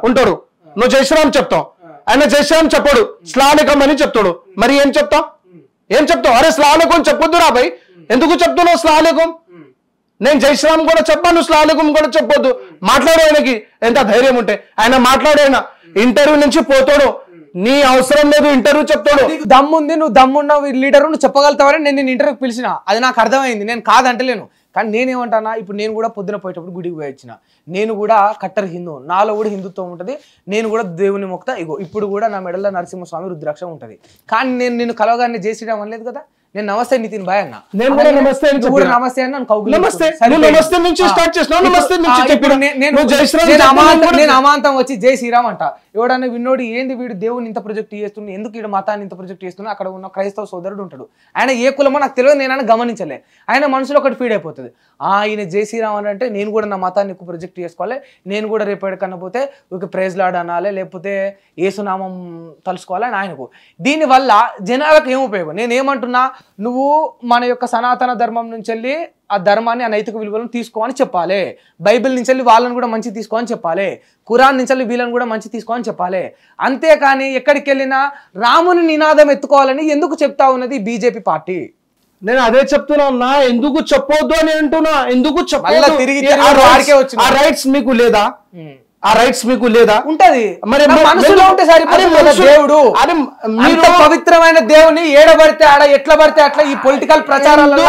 Speaker 2: ఉంటారు నువ్వు జై శ్రీరామ్ చెప్తావు ఆయన జై శ్రీరామ్ చెప్పాడు స్లాలికం అని చెప్తాడు మరి ఏం చెప్తావు అరే స్లాలికం చెప్పొద్దు రా భయ్ ఎందుకు చెప్తున్నావు స్లాలికం నేను జై శ్రీరామ్ కూడా చెప్పాను స్లాలికం కూడా చెప్పొద్దు మాట్లాడు ఆయనకి ఎంత ధైర్యం ఉంటే ఆయన మాట్లాడైనా ఇంటర్వ్యూ నుంచి పోతాడు నీ అవసరం లేదు ఇంటర్వ్యూ చెప్తాడు
Speaker 1: దమ్ముంది నువ్వు దమ్మున్న లీడర్ నువ్వు చెప్పగలుగుతావని నేను ఇంటర్వ్యూకి పిలిచిన అది నాకు అర్థమైంది నేను కాదంటలేను కానీ నేనేమంటానా ఇప్పుడు నేను కూడా పొద్దున పోయేటప్పుడు గుడికి పోయి వచ్చిన నేను కూడా కట్టర్ హిందూ నాలో కూడా హిందుత్వం ఉంటుంది నేను కూడా దేవుని మొక్తా ఇగో ఇప్పుడు కూడా నా మెడల్లో నరసింహస్వామి రుద్రాక్షం ఉంటుంది కానీ నేను కలవగానే జై శ్రీరామ్ అనలేదు కదా నేను నమస్తే నితిన్ భాయ్ అన్న
Speaker 2: నేను కూడా నమస్తే అని
Speaker 1: కూడా నమస్తే అని
Speaker 2: నమస్తే నుంచి స్టార్ట్ చేస్తున్నాను నమస్తే నుంచి
Speaker 1: నేను అమాంతం వచ్చి జై శ్రీరామ్ అంట ఎవడన్నా విన్నోడు ఏంది వీడు దేవుని ఇంత ప్రొజెక్ట్ చేస్తున్నా ఎందుకు వీడు మతాన్ని ఇంత ప్రొజెక్ట్ చేస్తున్నా అక్కడ ఉన్న క్రైస్తవ సోదరుడు ఉంటాడు ఆయన ఏ కులమో నాకు తెలియదు నేను గమనించలే ఆయన మనసులో ఒకటి ఫీడ్ అయిపోతుంది ఆయన జై శ్రీరామ్ అని అంటే నేను కూడా నా మతాన్ని ఎక్కువ ప్రొజెక్ట్ చేసుకోవాలి నేను కూడా రేపు ఎక్కడికన్నా పోతే ఒక ప్రైజ్ లాడ్ అనాలి లేకపోతే ఏసునామం తలుసుకోవాలి అని ఆయనకు దీనివల్ల జనాలకు ఏం ఉపయోగం నేనేమంటున్నా నువ్వు మన యొక్క సనాతన ధర్మం నుంచి వెళ్ళి ఆ ధర్మాన్ని ఆ నైతిక విలువలను తీసుకోమని చెప్పాలి బైబిల్ నుంచి వెళ్ళి వాళ్ళని కూడా మంచి తీసుకోమని చెప్పాలి ఖురాన్ నుంచి వెళ్ళి వీళ్ళని కూడా మంచి తీసుకోమని చెప్పాలి అంతేకాని ఎక్కడికి వెళ్ళినా రాముని నినాదం ఎత్తుకోవాలని ఎందుకు చెప్తా ఉన్నది బీజేపీ పార్టీ
Speaker 2: నేను అదే చెప్తున్నా ఎందుకు చెప్పొద్దు అని అంటున్నా ఎందుకు
Speaker 1: చెప్పొద్దు
Speaker 2: ఆ రైట్స్ మీకు లేదా ఆ రైట్స్ మీకు లేదా
Speaker 1: ఉంటది మరి మనసులో ఉంటే సరిపోతుంది దేవుడు అంత పవిత్రమైన దేవుని ఏడబడితే ఆడ ఎట్లా పడితే అట్లా ఈ పొలిటికల్ ప్రచారాలలో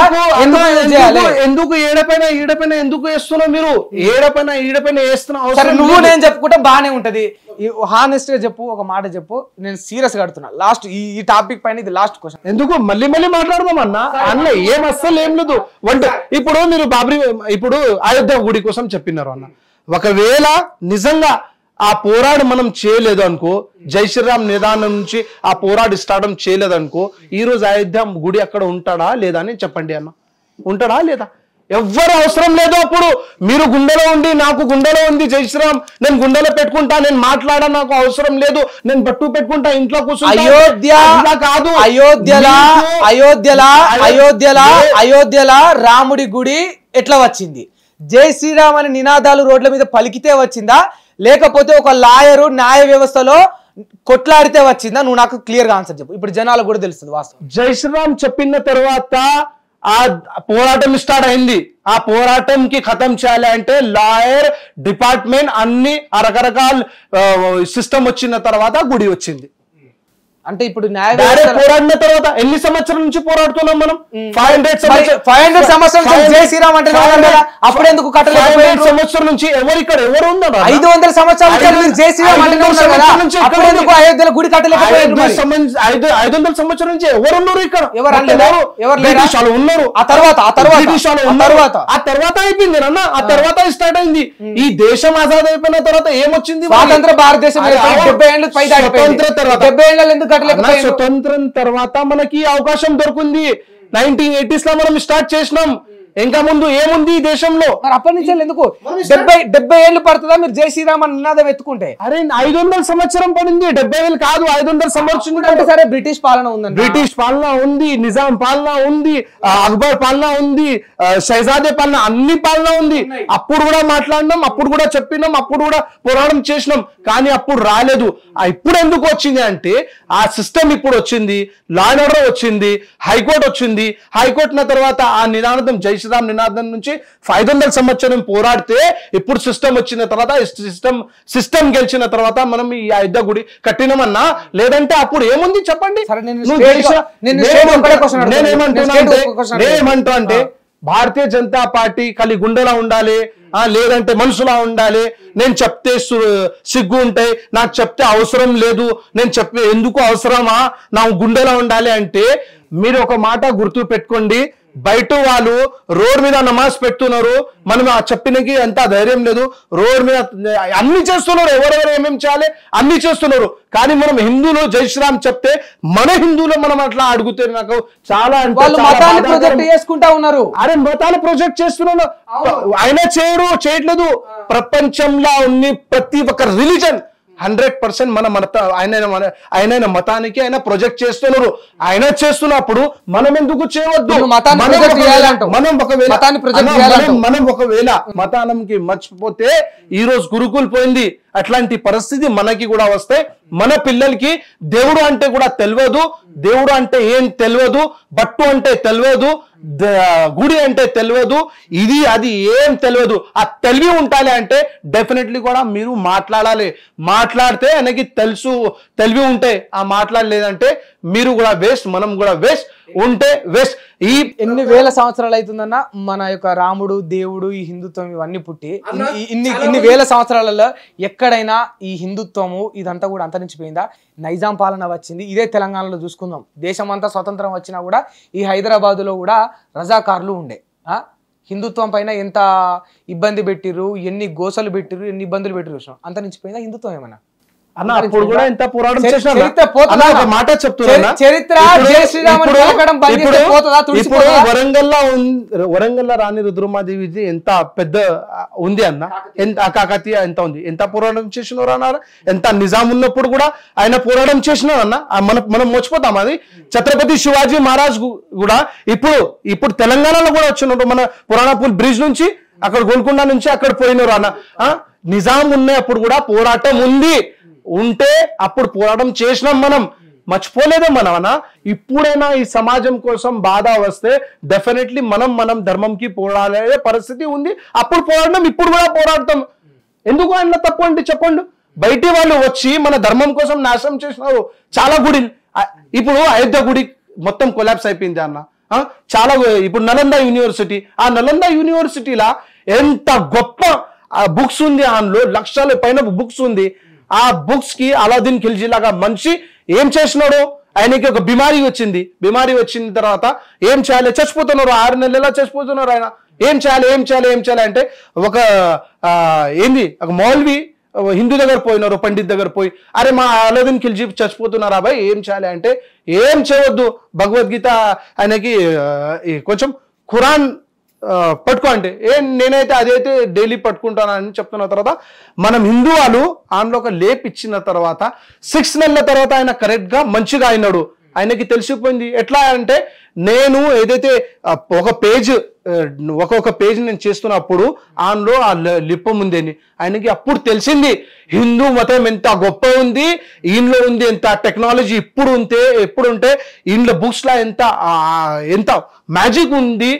Speaker 2: ఎందుకు ఈడపైన ఎందుకు వేస్తున్నావు మీరు ఈడపైన వేస్తున్నావు
Speaker 1: సరే నువ్వు నేను చెప్పుకుంటే బానే ఉంటది హానెస్ట్ గా చెప్పు ఒక మాట చెప్పు నేను సీరియస్ గా అడుగుతున్నా లాస్ట్ ఈ టాపిక్ పైన ఇది లాస్ట్ క్వశ్చన్
Speaker 2: ఎందుకు మళ్ళీ మాట్లాడదాం అన్న ఏం అస్సలు ఏం లేదు ఇప్పుడు మీరు ఇప్పుడు అయోధ్య గుడి కోసం చెప్పినారు అన్న ఒకవేళ నిజంగా ఆ పోరాడు మనం చేయలేదు అనుకో జై శ్రీరామ్ నిదానం నుంచి ఆ పోరాడు స్టార్ట్ చేయలేదు అనుకో ఈ రోజు అయోధ్య గుడి అక్కడ ఉంటాడా లేదా అని చెప్పండి అన్న ఉంటాడా లేదా ఎవ్వరు అవసరం లేదు అప్పుడు మీరు గుండెలో ఉండి నాకు గుండెలో ఉంది జై శ్రీరామ్ నేను గుండెలో పెట్టుకుంటా నేను మాట్లాడా నాకు అవసరం లేదు నేను బట్టు పెట్టుకుంటా ఇంట్లో కూర్చుంటా కాదు
Speaker 1: అయోధ్యల రాముడి గుడి ఎట్లా వచ్చింది జై శ్రీరామ్ అని నినాదాలు రోడ్ల మీద పలికితే వచ్చిందా లేకపోతే ఒక లాయరు న్యాయ వ్యవస్థలో కొట్లాడితే వచ్చిందా నువ్వు నాకు క్లియర్ గా ఆన్సర్ చెప్పు ఇప్పుడు జనాలకు కూడా తెలుస్తుంది వాస్తవం
Speaker 2: జై శ్రీరామ్ చెప్పిన తర్వాత ఆ పోరాటం స్టార్ట్ అయింది ఆ పోరాటంకి ఖతం చేయాలి అంటే లాయర్ డిపార్ట్మెంట్ అన్ని రకరకాల సిస్టమ్ వచ్చిన తర్వాత గుడి వచ్చింది
Speaker 1: అంటే ఇప్పుడు న్యాయ
Speaker 2: పోరాడిన తర్వాత ఎన్ని సంవత్సరాల నుంచి పోరాడుతున్నాం మనం?
Speaker 1: 500 సంవత్సరాలు జై శ్రీరామ్ అంటే అప్పుడు ఎందుకు కట్టలేదు?
Speaker 2: సంవత్సరం నుంచి ఎవరు ఇక్కడ ఎవరు ఉన్నారు?
Speaker 1: 500 సంవత్సరాలు జై శ్రీరామ్ అంటే అప్పుడు ఎందుకు అయోధ్యలో గుడి కట్టలేకపోయారు?
Speaker 2: 500 సంవత్సరాల నుంచి ఎవరు ఉన్నారు ఇక్కడ?
Speaker 1: ఎవరు
Speaker 2: ఉన్నారు.
Speaker 1: ఆ
Speaker 2: తర్వాత అయిపోయింది అన్న. ఆ తర్వాత స్టార్ట్ అయింది. ఈ దేశం ఆజాద్ అయిపోయిన తర్వాత ఏమొచ్చింది?
Speaker 1: స్వాతంత్ర భారతదేశం 70 ఏళ్ళు పై దాటిపోయింది. 70 ఏళ్ళు ఎందుకు కట్టలేకపోయారు?
Speaker 2: స్వతంత్రం తర్వాత మనకి అవకాశం దొరికింది. 1980s లో మనం స్టార్ట్ చేసినాం. ఇంకా ముందు ఏముంది ఈ దేశంలో?
Speaker 1: మరి అప్పటి నుంచి ఎందుకు 70 ఏళ్ళు పడుతుందా మీరు జై శ్రీరామ్ అని నినాదం ఎత్తుకుంటే?
Speaker 2: అరే 500 సంవత్సరం పడింది, 70 కాదు, 500 సంవత్సరం
Speaker 1: అంటే సరే బ్రిటిష్ పాలన ఉందండి,
Speaker 2: బ్రిటిష్ పాలన ఉంది, నిజాం పాలన ఉంది, అక్బర్ పాలన ఉంది, షహజాదే పాలన, అన్ని పాలన ఉంది. అప్పుడు కూడా మాట్లాడినాం, అప్పుడు కూడా చెప్పినాం, అప్పుడు కూడా పోరాటం చేసినాం. కానీ అప్పుడు రాలేదు. ఇప్పుడు ఎందుకు వచ్చింది అంటే ఆ సిస్టమ్ ఇప్పుడు వచ్చింది, లా అండ్ ఆర్డర్ వచ్చింది, హైకోర్టు వచ్చింది. హైకోర్టు తర్వాత ఆ నినాదం జై శ్రీరామ్ నినాదం నుంచి 500 సంవత్సరం పోరాడితే ఇప్పుడు సిస్టమ్ వచ్చిన తర్వాత సిస్టమ్ గెలిచిన తర్వాత మనం ఈ అయోధ్య గుడి కట్టినామన్నా. లేదంటే అప్పుడు ఏముంది చెప్పండి? నేనేమంటా అంటే భారతీయ జనతా పార్టీ ఖాళీ గుండెలా ఉండాలి, లేదంటే మనుషులా ఉండాలి. నేను చెప్తే సిగ్గు ఉంటాయి, నాకు చెప్తే అవసరం లేదు, నేను చెప్పే ఎందుకు అవసరమా, నా గుండెలా ఉండాలి అంటే మీరు ఒక మాట గుర్తు పెట్టుకోండి. బయట వాళ్ళు రోడ్ మీద నమాజ్ పెడుతున్నారు, మనం చెప్పినకి ఎంత ధైర్యం లేదు. రోడ్ మీద అన్ని చేస్తున్నారు, ఎవరెవరు ఏమేమి చేయాలి అన్ని చేస్తున్నారు. కానీ మనం హిందువులు జై శ్రీరామ్ చెప్తే మన హిందువులు మనం అట్లా అడిగితే నాకు చాలా
Speaker 1: చేసుకుంటా ఉన్నారు.
Speaker 2: అరే మతాలు ప్రొజెక్ట్ చేస్తున్నారు, ఆయన చేయట్లేదు. ప్రపంచంలో ఉన్న ప్రతి ఒక్క రిలీజన్ 100% మన ఆయన మతానికి ఆయన ప్రొజెక్ట్ చేస్తున్నారు. ఆయన చేస్తున్నప్పుడు మనం ఎందుకు చేయవద్దు? మనం ఒకవేళ మతానికి మర్చిపోతే ఈ రోజు గురుకుల్ పోయింది. అట్లాంటి పరిస్థితి మనకి కూడా వస్తే మన పిల్లలకి దేవుడు అంటే కూడా తెలియదు, దేవుడు అంటే ఏం తెలియదు, బట్టు అంటే తెలియదు, గుడి అంటే తెలియదు, ఇది అది ఏం తెలియదు. ఆ తెలివి ఉండాలి అంటే డెఫినెట్లీ కూడా మీరు మాట్లాడాలి. మాట్లాడితే ఆయనకి తెలివి ఉంటే ఆ మాట్లాడలేదంటే మీరు కూడా వేస్ట్, మనం కూడా వేస్ట్, ఉంటే వేస్ట్. ఈ
Speaker 1: ఎన్ని వేల సంవత్సరాలు అవుతుందన్న మన యొక్క రాముడు, దేవుడు, ఈ హిందుత్వం ఇవన్నీ పుట్టి ఇన్ని వేల సంవత్సరాలలో ఎక్కడైనా ఈ హిందుత్వము ఇదంతా కూడా అంతరించిపోయిందా? నైజాం పాలన వచ్చింది, ఇదే తెలంగాణలో చూసుకుందాం. దేశం అంతా స్వతంత్రం వచ్చినా కూడా ఈ హైదరాబాదులో కూడా రజాకార్లు ఉండే. హిందుత్వం పైన ఎంత ఇబ్బంది పెట్టిర్రు, ఎన్ని గోసలు పెట్టిర్రు, ఎన్ని ఇబ్బందులు పెట్టిరు చూసినాం. అంతరించిపోయిందా హిందుత్వం ఏమన్నా?
Speaker 2: అన్న అప్పుడు కూడా ఎంత పోరాటం మాట చెప్తున్నా. వరంగల్లో రాణి రుద్రమాదేవి ఎంత పెద్ద ఉంది అన్న, ఎంత కాకతీయ ఎంత ఉంది, ఎంత పోరాటం చేసినారు అన్నారు. ఎంత నిజాం ఉన్నప్పుడు కూడా ఆయన పోరాటం చేసినారు అన్న. మనం మర్చిపోతాం అది. ఛత్రపతి శివాజీ మహారాజ్ కూడా ఇప్పుడు తెలంగాణలో కూడా వచ్చినట్టు మన పురాణపూల్ బ్రిడ్జ్ నుంచి అక్కడ గోల్కొండ నుంచి అక్కడ పోయినారు అన్న. నిజాం ఉన్నప్పుడు కూడా పోరాటం ఉంటే అప్పుడు పోరాటం చేసినాం, మనం మర్చిపోలేదే మనం అన్న. ఇప్పుడైనా ఈ సమాజం కోసం బాధ వస్తే డెఫినెట్లీ మనం ధర్మంకి పోరాడే పరిస్థితి ఉంది. అప్పుడు పోరాడడం, ఇప్పుడు కూడా పోరాడతాం. ఎందుకు ఆయన తప్పు అంటే చెప్పండి. బయటి వాళ్ళు వచ్చి మన ధర్మం కోసం నాశనం చేసినారు చాలా గుడి. ఇప్పుడు అయోధ్య గుడి మొత్తం కొలాప్స్ అయిపోయింది అన్న. చాలా ఇప్పుడు నలంద యూనివర్సిటీ, ఆ నలంద యూనివర్సిటీలా ఎంత గొప్ప బుక్స్ ఉంది, అందులో లక్షల పైన బుక్స్ ఉంది. ఆ బుక్స్ కి అలాదీన్ ఖిల్జీ లాగా మనిషి ఏం చేసినాడు? ఆయనకి ఒక బిమారీ వచ్చిన తర్వాత ఏం చేయాలి? చచ్చిపోతున్నారు, 6 నెలల చచ్చిపోతున్నారు. ఆయన ఏం చేయాలి అంటే ఒక మౌల్వి హిందూ దగ్గర పోయినారు, పండిత్ దగ్గర పోయి, అరే మా అలాదీన్ ఖిల్జీ చచ్చిపోతున్నారా బాయ్, ఏం చేయాలి అంటే ఏం చేయవద్దు, భగవద్గీత ఆయనకి కొంచెం ఖురాన్ పట్టుకో అంటే నేనైతే అదైతే డైలీ పట్టుకుంటానని చెప్తున్న తర్వాత మనం హిందూ వాళ్ళు ఆయనలో ఒక లేప్ ఇచ్చిన తర్వాత 6 నెలల తర్వాత ఆయన కరెక్ట్ గా మంచిగా అయినాడు. ఆయనకి తెలిసిపోయింది. ఎట్లా అంటే నేను ఏదైతే ఒక పేజ్ నేను చేస్తున్నప్పుడు ఆయనలో ఆ లిప్పం ఉందని ఆయనకి అప్పుడు తెలిసింది హిందూ మతం ఎంత గొప్ప ఉంది, ఈయనలో ఉంది ఎంత టెక్నాలజీ ఎప్పుడు ఉంటే ఈయనలో బుక్స్ లా ఎంత మ్యాజిక్ ఉంది.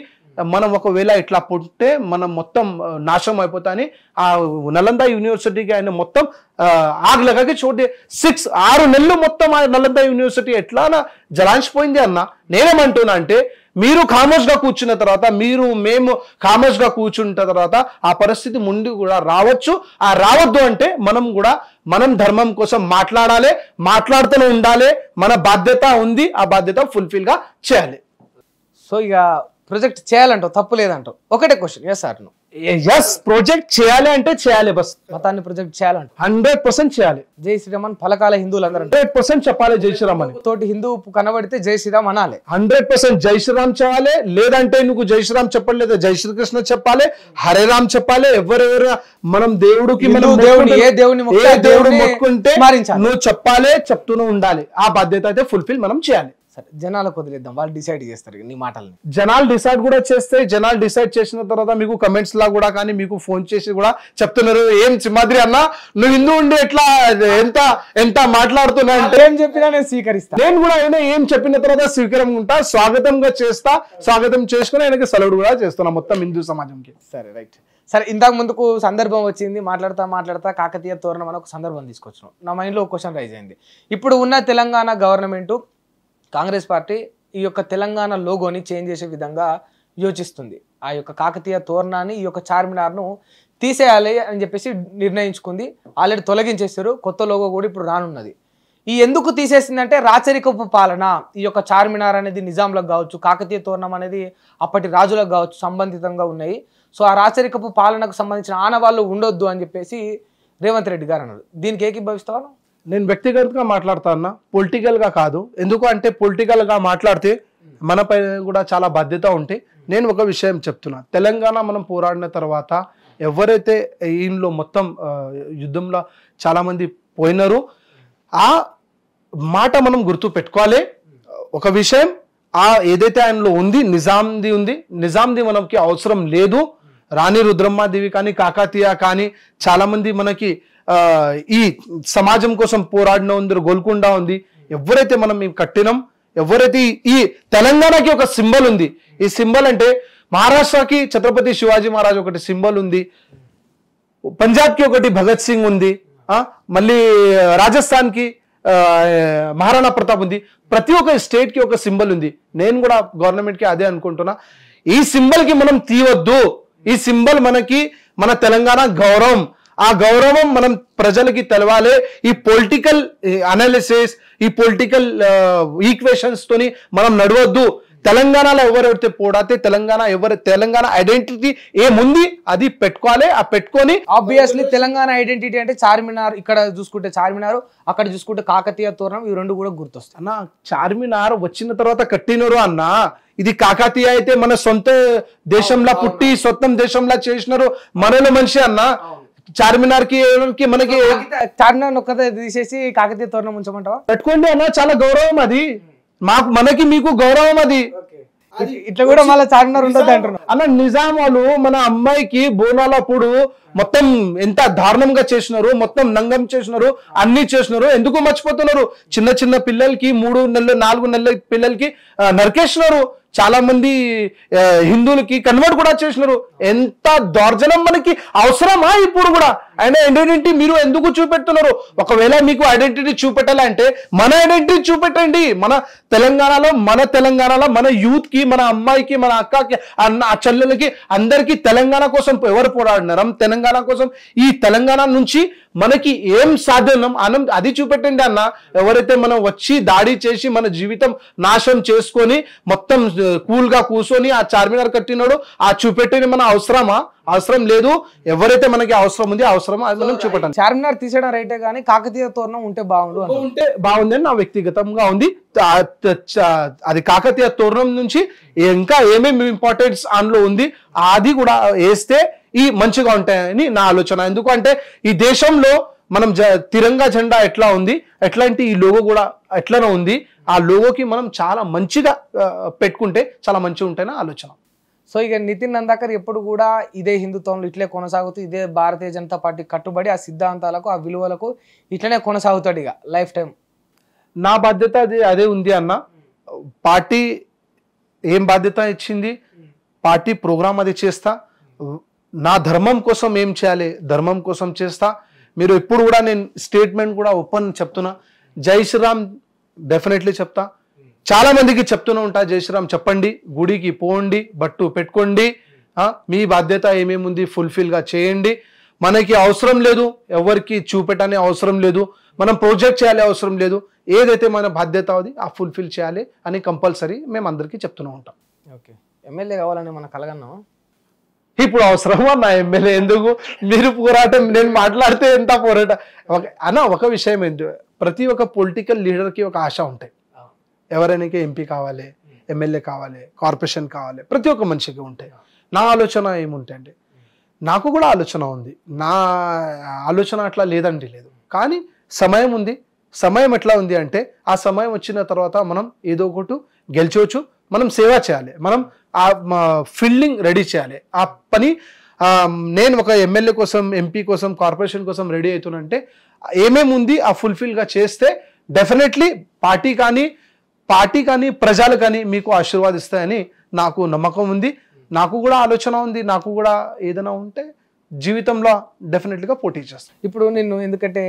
Speaker 2: మనం ఒకవేళ ఇట్లా పుట్టే మనం మొత్తం నాశనం అయిపోతాని ఆ నలంద యూనివర్సిటీకి ఆయన మొత్తం ఆగ్ లగాకి చోటే 6 నెలలు మొత్తం ఆ నలంద యూనివర్సిటీ ఎట్లా జలాంచిపోయింది అన్న. నేనేమంటున్నా అంటే మీరు ఖామోష్గా కూర్చున్న తర్వాత మేము ఖామోష్గా కూర్చుంట తర్వాత ఆ పరిస్థితి ముందు కూడా రావచ్చు. ఆ రావద్దు అంటే మనం ధర్మం కోసం మాట్లాడాలి, మాట్లాడుతూనే ఉండాలి. మన బాధ్యత ఉంది, ఆ బాధ్యత ఫుల్ఫిల్ గా చేయాలి.
Speaker 1: సో ఇక ప్రొజెక్ట్ చేయాలంటావు, తప్పు లేదంటావు. ఒకటే question, yes sir
Speaker 2: yes project చేయాలి అంటే చేయాలి, బస్
Speaker 1: మతాన్ని ప్రొజెక్ట్ చేయాలంట
Speaker 2: 100% చేయాలి.
Speaker 1: జై శ్రీరామ్ అని పలకాల హిందువులు అందరూ
Speaker 2: 100% చెప్పాలి జై శ్రీరామ్ అని.
Speaker 1: తోటి హిందూ కనబడితే జై శ్రీరామ్ అనాలి.
Speaker 2: 100% జై శ్రీరామ్ చేయాలి. లేదంటే నువ్వు జై శ్రీరామ్ చెప్పాలి, లేదా జై శ్రీకృష్ణ చెప్పాలి, హరే రామ్ చెప్పాలి. ఎవరెవరు మనం దేవుడికి
Speaker 1: ఏ దేవుడు
Speaker 2: మొక్కుంటే నువ్వు చెప్పాలి, చెప్తూనే ఉండాలి. ఆ బాధ్యత అయితే ఫుల్ఫిల్ మనం చేయాలి.
Speaker 1: సరే, జనాలకు వదిలేద్దాం, వాళ్ళు డిసైడ్ చేస్తారు నీ మాటల్ని.
Speaker 2: జనాలు డిసైడ్ కూడా చేస్తే, జనాలు డిసైడ్ చేసిన తర్వాత మీకు కమెంట్స్ లా కూడా కానీ మీకు ఫోన్ చేసి కూడా చెప్తున్నారు, ఏం సింహాద్రి అన్న నువ్వు హిందూ ఉండి ఎట్లా ఎంత మాట్లాడుతున్నా అంటే
Speaker 1: ఏం చెప్పినా నేను స్వీకరిస్తాను.
Speaker 2: నేను కూడా ఆయన ఏం చెప్పిన తర్వాత స్వీకారంగా స్వాగతంగా చేస్తా, స్వాగతం చేసుకుని ఆయనకి సలవుడు కూడా చేస్తున్నా మొత్తం హిందూ సమాజంకి.
Speaker 1: సరే రైట్. సరే, ఇంతకు ముందుకు సందర్భం వచ్చింది, మాట్లాడతా కాకతీయ తోరణం అని ఒక సందర్భం తీసుకొచ్చినాం. నా మైండ్లో ఒక క్వశ్చన్ రైజ్ అయింది. ఇప్పుడు ఉన్న తెలంగాణ గవర్నమెంట్, కాంగ్రెస్ పార్టీ ఈ యొక్క తెలంగాణ లోగోని చేంజ్ చేసే విధంగా యోచిస్తుంది. ఆ యొక్క కాకతీయ తోరణాన్ని, ఈ యొక్క చార్మినార్ను తీసేయాలి అని చెప్పేసి నిర్ణయించుకుంది. ఆల్రెడీ తొలగించేస్తారు, కొత్త లోగో కూడా ఇప్పుడు రానున్నది. ఈ ఎందుకు తీసేసిందంటే రాచరికపు పాలన. ఈ యొక్క చార్మినార్ అనేది నిజాంలకు కావచ్చు, కాకతీయ తోరణం అనేది అప్పటి రాజులకు కావచ్చు సంబంధితంగా ఉన్నాయి. సో ఆ రాచరికపు పాలనకు సంబంధించిన ఆనవాళ్ళు ఉండొద్దు అని చెప్పేసి రేవంత్ రెడ్డి గారు అన్నారు. దీనికి ఏకీభవిస్తావా?
Speaker 2: నేను వ్యక్తిగతంగా మాట్లాడతా అన్న, పొలిటికల్గా కాదు. ఎందుకు అంటే పొలిటికల్గా మాట్లాడితే మనపై కూడా చాలా బాధ్యత ఉంటే నేను ఒక విషయం చెప్తున్నా. తెలంగాణ మనం పోరాడిన తర్వాత ఎవరైతే ఈయనలో మొత్తం యుద్ధంలో చాలామంది పోయినారు, ఆ మాట మనం గుర్తు పెట్టుకోవాలి. ఒక విషయం ఏదైతే ఆయనలో ఉంది, నిజాంది మనకి అవసరం లేదు. రాణి రుద్రమ్మాదేవి కానీ, కాకతీయ కానీ చాలామంది మనకి ఈ సమాజం కోసం పోరాడిన ఉంది, గోల్కొండ ఉంది. ఎవరైతే మనం కట్టినాం, ఎవరైతే ఈ తెలంగాణకి ఒక సింబల్ ఉంది. ఈ సింబల్ అంటే మహారాష్ట్రకి ఛత్రపతి శివాజీ మహారాజ్ ఒకటి సింబల్ ఉంది, పంజాబ్కి ఒకటి భగత్ సింగ్ ఉంది, మళ్ళీ రాజస్థాన్కి మహారాణా ప్రతాప్ ఉంది. ప్రతి ఒక్క స్టేట్కి ఒక సింబల్ ఉంది. నేను కూడా గవర్నమెంట్కి అదే అనుకుంటున్నా, ఈ సింబల్కి మనం తీయవద్దు. ఈ సింబల్ మనకి మన తెలంగాణ గౌరవం. ఆ గౌరవం మనం ప్రజలకి తెలవాలి. ఈ పొలిటికల్ అనాలిసిస్, ఈ పొలిటికల్ ఈక్వేషన్స్ తోని మనం నడవద్దు. తెలంగాణలో ఎవరైతే పోడాతే తెలంగాణ ఐడెంటిటీ ఏముంది అది పెట్టుకోవాలి. ఆ పెట్టుకొని
Speaker 1: ఆబ్వియస్లీ తెలంగాణ ఐడెంటిటీ అంటే చార్మినార్, ఇక్కడ చూసుకుంటే చార్మినార్, అక్కడ చూసుకుంటే కాకతీయ తోరణం, ఈ రెండు కూడా గుర్తొస్తాయి
Speaker 2: అన్న. చార్మినార్ వచ్చిన తర్వాత కట్టినరు అన్న. ఇది కాకతీయ అయితే మన సొంత దేశంలో పుట్టి సొంతం దేశంలో చేసినారు మనలో మనిషి అన్న. చార్మినార్ కి మనకి
Speaker 1: చార్మినార్ ఒక్కదే తీసేసి కాకతీయ తోరణం ఉంచమంటావా?
Speaker 2: పెట్టుకోండి అన్న, చాలా గౌరవం అది. మనకి మీకు గౌరవం అది.
Speaker 1: ఇట్లా కూడా మళ్ళీ చార్మినార్ ఉండదు అంటున్నారు
Speaker 2: అన్న. నిజాం వాళ్ళు మన అమ్మాయికి బోనాలప్పుడు మొత్తం ఎంత దారుణంగా చేసినారు, మొత్తం నంగం చేసినారు, అన్ని చేసినారు. ఎందుకు మర్చిపోతున్నారు? చిన్న పిల్లలకి 3 నెలలు 4 నెలల పిల్లలకి నరికేసినారు. చాలా మంది హిందువులకి కన్వర్ట్ కూడా చేసినారు. ఎంత దౌర్జన్యం మనకి అవసరమా ఇప్పుడు కూడా? ఆయన ఐడెంటిటీ మీరు ఎందుకు చూపెడుతున్నారు? ఒకవేళ మీకు ఐడెంటిటీ చూపెట్టాలంటే మన ఐడెంటిటీ చూపెట్టండి. మన తెలంగాణలో మన యూత్ కి, మన అమ్మాయికి, మన అక్కకి, ఆ చెల్లెలకి అందరికీ తెలంగాణ కోసం ఎవరు పోరాడినారు? తెలంగాణ కోసం ఈ తెలంగాణ నుంచి మనకి ఏం సాధనం అది చూపెట్టండి అన్న. ఎవరైతే మనం వచ్చి దాడి చేసి మన జీవితం నాశనం చేసుకొని మొత్తం కూల్ గా కూర్చొని ఆ చార్మినార్ కట్టినాడు, ఆ చూపెట్టేది మన అవసరమా? అవసరం లేదు. ఎవరైతే మనకి అవసరం ఉంది అవసరమా అది మనం చూపెట్టాలి.
Speaker 1: చార్మినార్ తీసేయడం రైటే కానీ కాకతీయ తోరణం ఉంటే
Speaker 2: బాగుంది అని నా వ్యక్తిగతంగా ఉంది. అది కాకతీయ తోరణం నుంచి ఇంకా ఏమేమి ఇంపార్టెన్స్ అందులో ఉంది అది కూడా వేస్తే ఈ మంచిగా ఉంటాయని నా ఆలోచన. ఎందుకంటే ఈ దేశంలో మనం తిరంగా జెండా ఎట్లా ఉంది, ఎట్లాంటి ఈ లోగో కూడా ఎట్లనే ఉంది. ఆ లోగోకి మనం చాలా మంచిగా పెట్టుకుంటే చాలా మంచిగా ఉంటాయని ఆలోచన.
Speaker 1: సో ఇక నితిన్ నందాకర్ ఎప్పుడు కూడా ఇదే హిందుత్వంలో ఇట్లే కొనసాగుతూ, ఇదే భారతీయ జనతా పార్టీ కట్టుబడి ఆ సిద్ధాంతాలకు, ఆ విలువలకు ఇట్లనే కొనసాగుతాడు ఇక లైఫ్ టైం.
Speaker 2: నా బాధ్యత అదే ఉంది అన్న. పార్టీ ఏం బాధ్యత ఇచ్చింది, పార్టీ ప్రోగ్రామ్ అది చేస్తా, నా ధర్మం కోసం ఏం చేయాలి ధర్మం కోసం చేస్తా. మీరు ఎప్పుడు కూడా నేను స్టేట్మెంట్ కూడా ఓపెన్ చెప్తున్నా, జై శ్రీరామ్ డెఫినెట్లీ చెప్తా. చాలా మందికి చెప్తూనే ఉంటా, జై శ్రీరామ్ చెప్పండి, గుడికి పోండి, బట్టు పెట్టుకోండి, మీ బాధ్యత ఏమేమి ఉంది ఫుల్ఫిల్గా చేయండి. మనకి అవసరం లేదు, ఎవరికి చూపెట్టనే అవసరం లేదు, మనం ప్రాజెక్ట్ చేయాలి అవసరం లేదు, ఏదైతే మన బాధ్యత అది ఆ ఫుల్ఫిల్ చేయాలి అని కంపల్సరీ మేము అందరికీ చెప్తూనే ఉంటాం.
Speaker 1: ఓకే, ఎమ్మెల్యే కావాలని మనం కలగన్నాం.
Speaker 2: ఇప్పుడు అవసరమా నా ఎమ్మెల్యే ఎందుకు? మీరు పోరాటం, నేను మాట్లాడితే ఎంత పోరాటం అన్న. ఒక విషయం ఏంటి, ప్రతి ఒక్క పొలిటికల్ లీడర్కి ఒక ఆశ ఉంటాయి. ఎవరైనా ఎంపీ కావాలి, ఎమ్మెల్యే కావాలి, కార్పొరేషన్ కావాలి, ప్రతి ఒక్క మనిషికి ఉంటాయి. నా ఆలోచన ఏముంటాయండి, నాకు కూడా ఆలోచన ఉంది, నా ఆలోచన అట్లా లేదండి లేదు, కానీ సమయం ఉంది. సమయం ఎట్లా ఉంది అంటే ఆ సమయం వచ్చిన తర్వాత మనం ఏదో ఒకటి గెలిచవచ్చు, మనం సేవ చేయాలి, మనం ఆ ఫీల్డింగ్ రెడీ చేయాలి. ఆ పని నేను ఒక ఎమ్మెల్యే కోసం, ఎంపీ కోసం, కార్పొరేషన్ కోసం రెడీ అవుతున్నంటే ఏమేమి ఉంది ఆ ఫుల్ఫిల్గా చేస్తే డెఫినెట్లీ పార్టీ కానీ ప్రజలు కానీ మీకు ఆశీర్వాదిస్తాయని నాకు నమ్మకం ఉంది. నాకు కూడా ఆలోచన ఉంది, నాకు కూడా ఏదైనా ఉంటే జీవితంలో డెఫినెట్గా పోటీ చేస్తాను.
Speaker 1: ఇప్పుడు నిన్ను ఎందుకంటే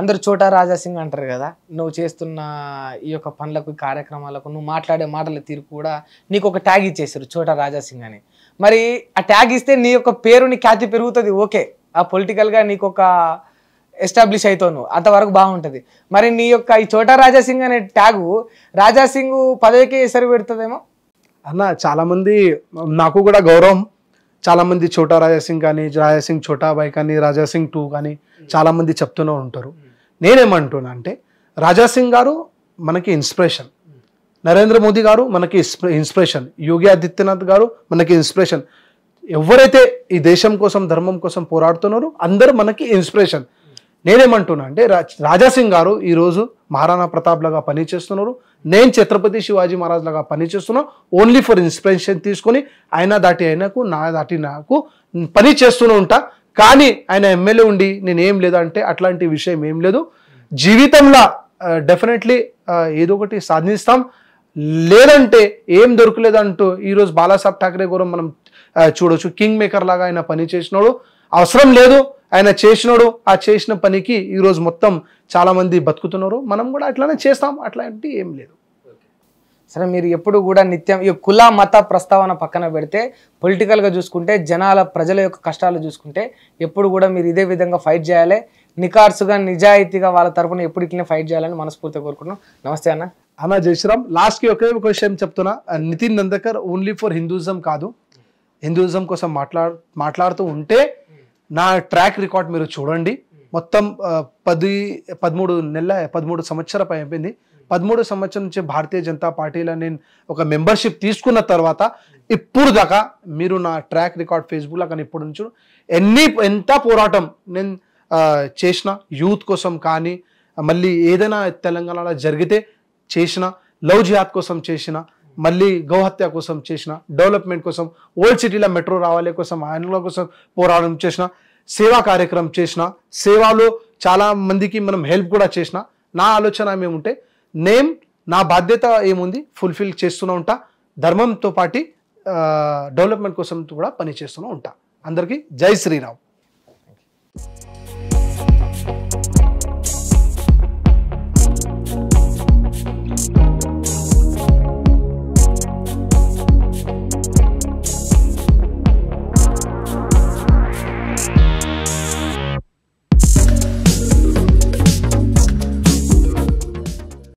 Speaker 1: అందరు చోటా రాజా సింగ్ అంటారు కదా, నువ్వు చేస్తున్న ఈ యొక్క పనులకు, కార్యక్రమాలకు, నువ్వు మాట్లాడే మాటల తీరు కూడా నీకు ఒక ట్యాగ్ ఇచ్చేసారు, చోటా రాజా సింగ్ అని. మరి ఆ ట్యాగ్ ఇస్తే నీ యొక్క పేరు, నీ ఖ్యాతి పెరుగుతుంది, ఓకే, ఆ పొలిటికల్గా నీకు ఒక ఎస్టాబ్లిష్ అవుతావు, నువ్వు అంతవరకు బాగుంటుంది. మరి నీ యొక్క ఈ చోటా రాజా సింగ్ అనే ట్యాగు రాజా సింగ్ పదవికి ఎసరు పెడుతుందేమో
Speaker 2: అన్న. చాలామంది నాకు కూడా గౌరవం, చాలామంది చోటా రాజాసింగ్ కానీ, రాజాసింగ్ చోటాబాయ్ కానీ, రాజాసింగ్ 2 కానీ చాలామంది చెప్తూనే ఉంటారు. నేనేమంటున్నా అంటే రాజాసింగ్ గారు మనకి ఇన్స్పిరేషన్, నరేంద్ర మోదీ గారు మనకి ఇన్స్పిరేషన్, యోగి ఆదిత్యనాథ్ గారు మనకి ఇన్స్పిరేషన్. ఎవరైతే ఈ దేశం కోసం, ధర్మం కోసం పోరాడుతున్నారో అందరూ మనకి ఇన్స్పిరేషన్. నేనేమంటున్నా అంటే రాజాసింగ్ గారు ఈరోజు మహారాణా ప్రతాప్ లాగా పనిచేస్తున్నారు, నేను ఛత్రపతి శివాజీ మహారాజ్ లాగా పనిచేస్తున్నాను. ఓన్లీ ఫర్ ఇన్స్పిరేషన్ తీసుకొని ఆయన దాటి ఆయనకు, నా దాటి నాకు పని చేస్తూనే ఉంటా. కానీ ఆయన ఎమ్మెల్యే ఉండి నేను ఏం లేదంటే అట్లాంటి విషయం ఏం లేదు. జీవితంలో డెఫినెట్లీ ఏదో ఒకటి సాధిస్తాం, లేదంటే ఏం దొరకలేదంటూ ఈరోజు బాలాసాహెబ్ ఠాకరే గారు మనం చూడొచ్చు, కింగ్ మేకర్ లాగా ఆయన పని చేసినాడు. అవసరం లేదు, ఆయన చేసినాడు, ఆ చేసిన పనికి ఈరోజు మొత్తం చాలా మంది బతుకుతున్నారు. మనం కూడా అట్లానే చేస్తాం, అట్లాంటి ఏం లేదు.
Speaker 1: సరే, మీరు ఎప్పుడు కూడా నిత్యం ఈ కుల మత ప్రస్తావన పక్కన పెడితే పొలిటికల్గా చూసుకుంటే, ప్రజల యొక్క కష్టాలు చూసుకుంటే ఎప్పుడు కూడా మీరు ఇదే విధంగా ఫైట్ చేయాలి, నికార్సుగా నిజాయితీగా వాళ్ళ తరపున ఎప్పుడు ఇట్లనే ఫైట్ చేయాలని మనస్ఫూర్తిగా కోరుకుంటున్నాం. నమస్తే అన్న.
Speaker 2: అన్న జై శ్రీరామ్. లాస్ట్కి ఒకే ఒక విషయం చెప్తున్నా, నితిన్ నందకర్ ఓన్లీ ఫర్ హిందూయిజం కాదు, హిందూయిజం కోసం మాట్లాడుతూ ఉంటే నా ట్రాక్ రికార్డ్ మీరు చూడండి. మొత్తం 13 సంవత్సరాలు అయిపోయింది. 13 సంవత్సరం నుంచి భారతీయ జనతా పార్టీలో నేను ఒక మెంబర్షిప్ తీసుకున్న తర్వాత ఇప్పుడు దాకా మీరు నా ట్రాక్ రికార్డ్ ఫేస్బుక్లో కానీ ఇప్పుడు నుంచి ఎంత పోరాటం నేను చేసిన, యూత్ కోసం కానీ, మళ్ళీ ఏదైనా తెలంగాణలో జరిగితే చేసిన, లవ్ జిహాద్ కోసం చేసిన, మళ్ళీ గౌహత్య కోసం చేసిన, డెవలప్మెంట్ కోసం, ఓల్డ్ సిటీలో మెట్రో రావాలి కోసం, ఆయనల కోసం పోరాటం చేసిన, సేవా కార్యక్రమం చేసిన, సేవలో చాలా మందికి మనం హెల్ప్ కూడా చేసిన. నా ఆలోచన ఏముంటే నా బాధ్యత ఏముంది ఫుల్ఫిల్ చేస్తూనే ఉంటా, ధర్మంతో పాటు డెవలప్మెంట్ కోసం కూడా పని చేస్తూనే ఉంటా. అందరికీ జై శ్రీరామ్.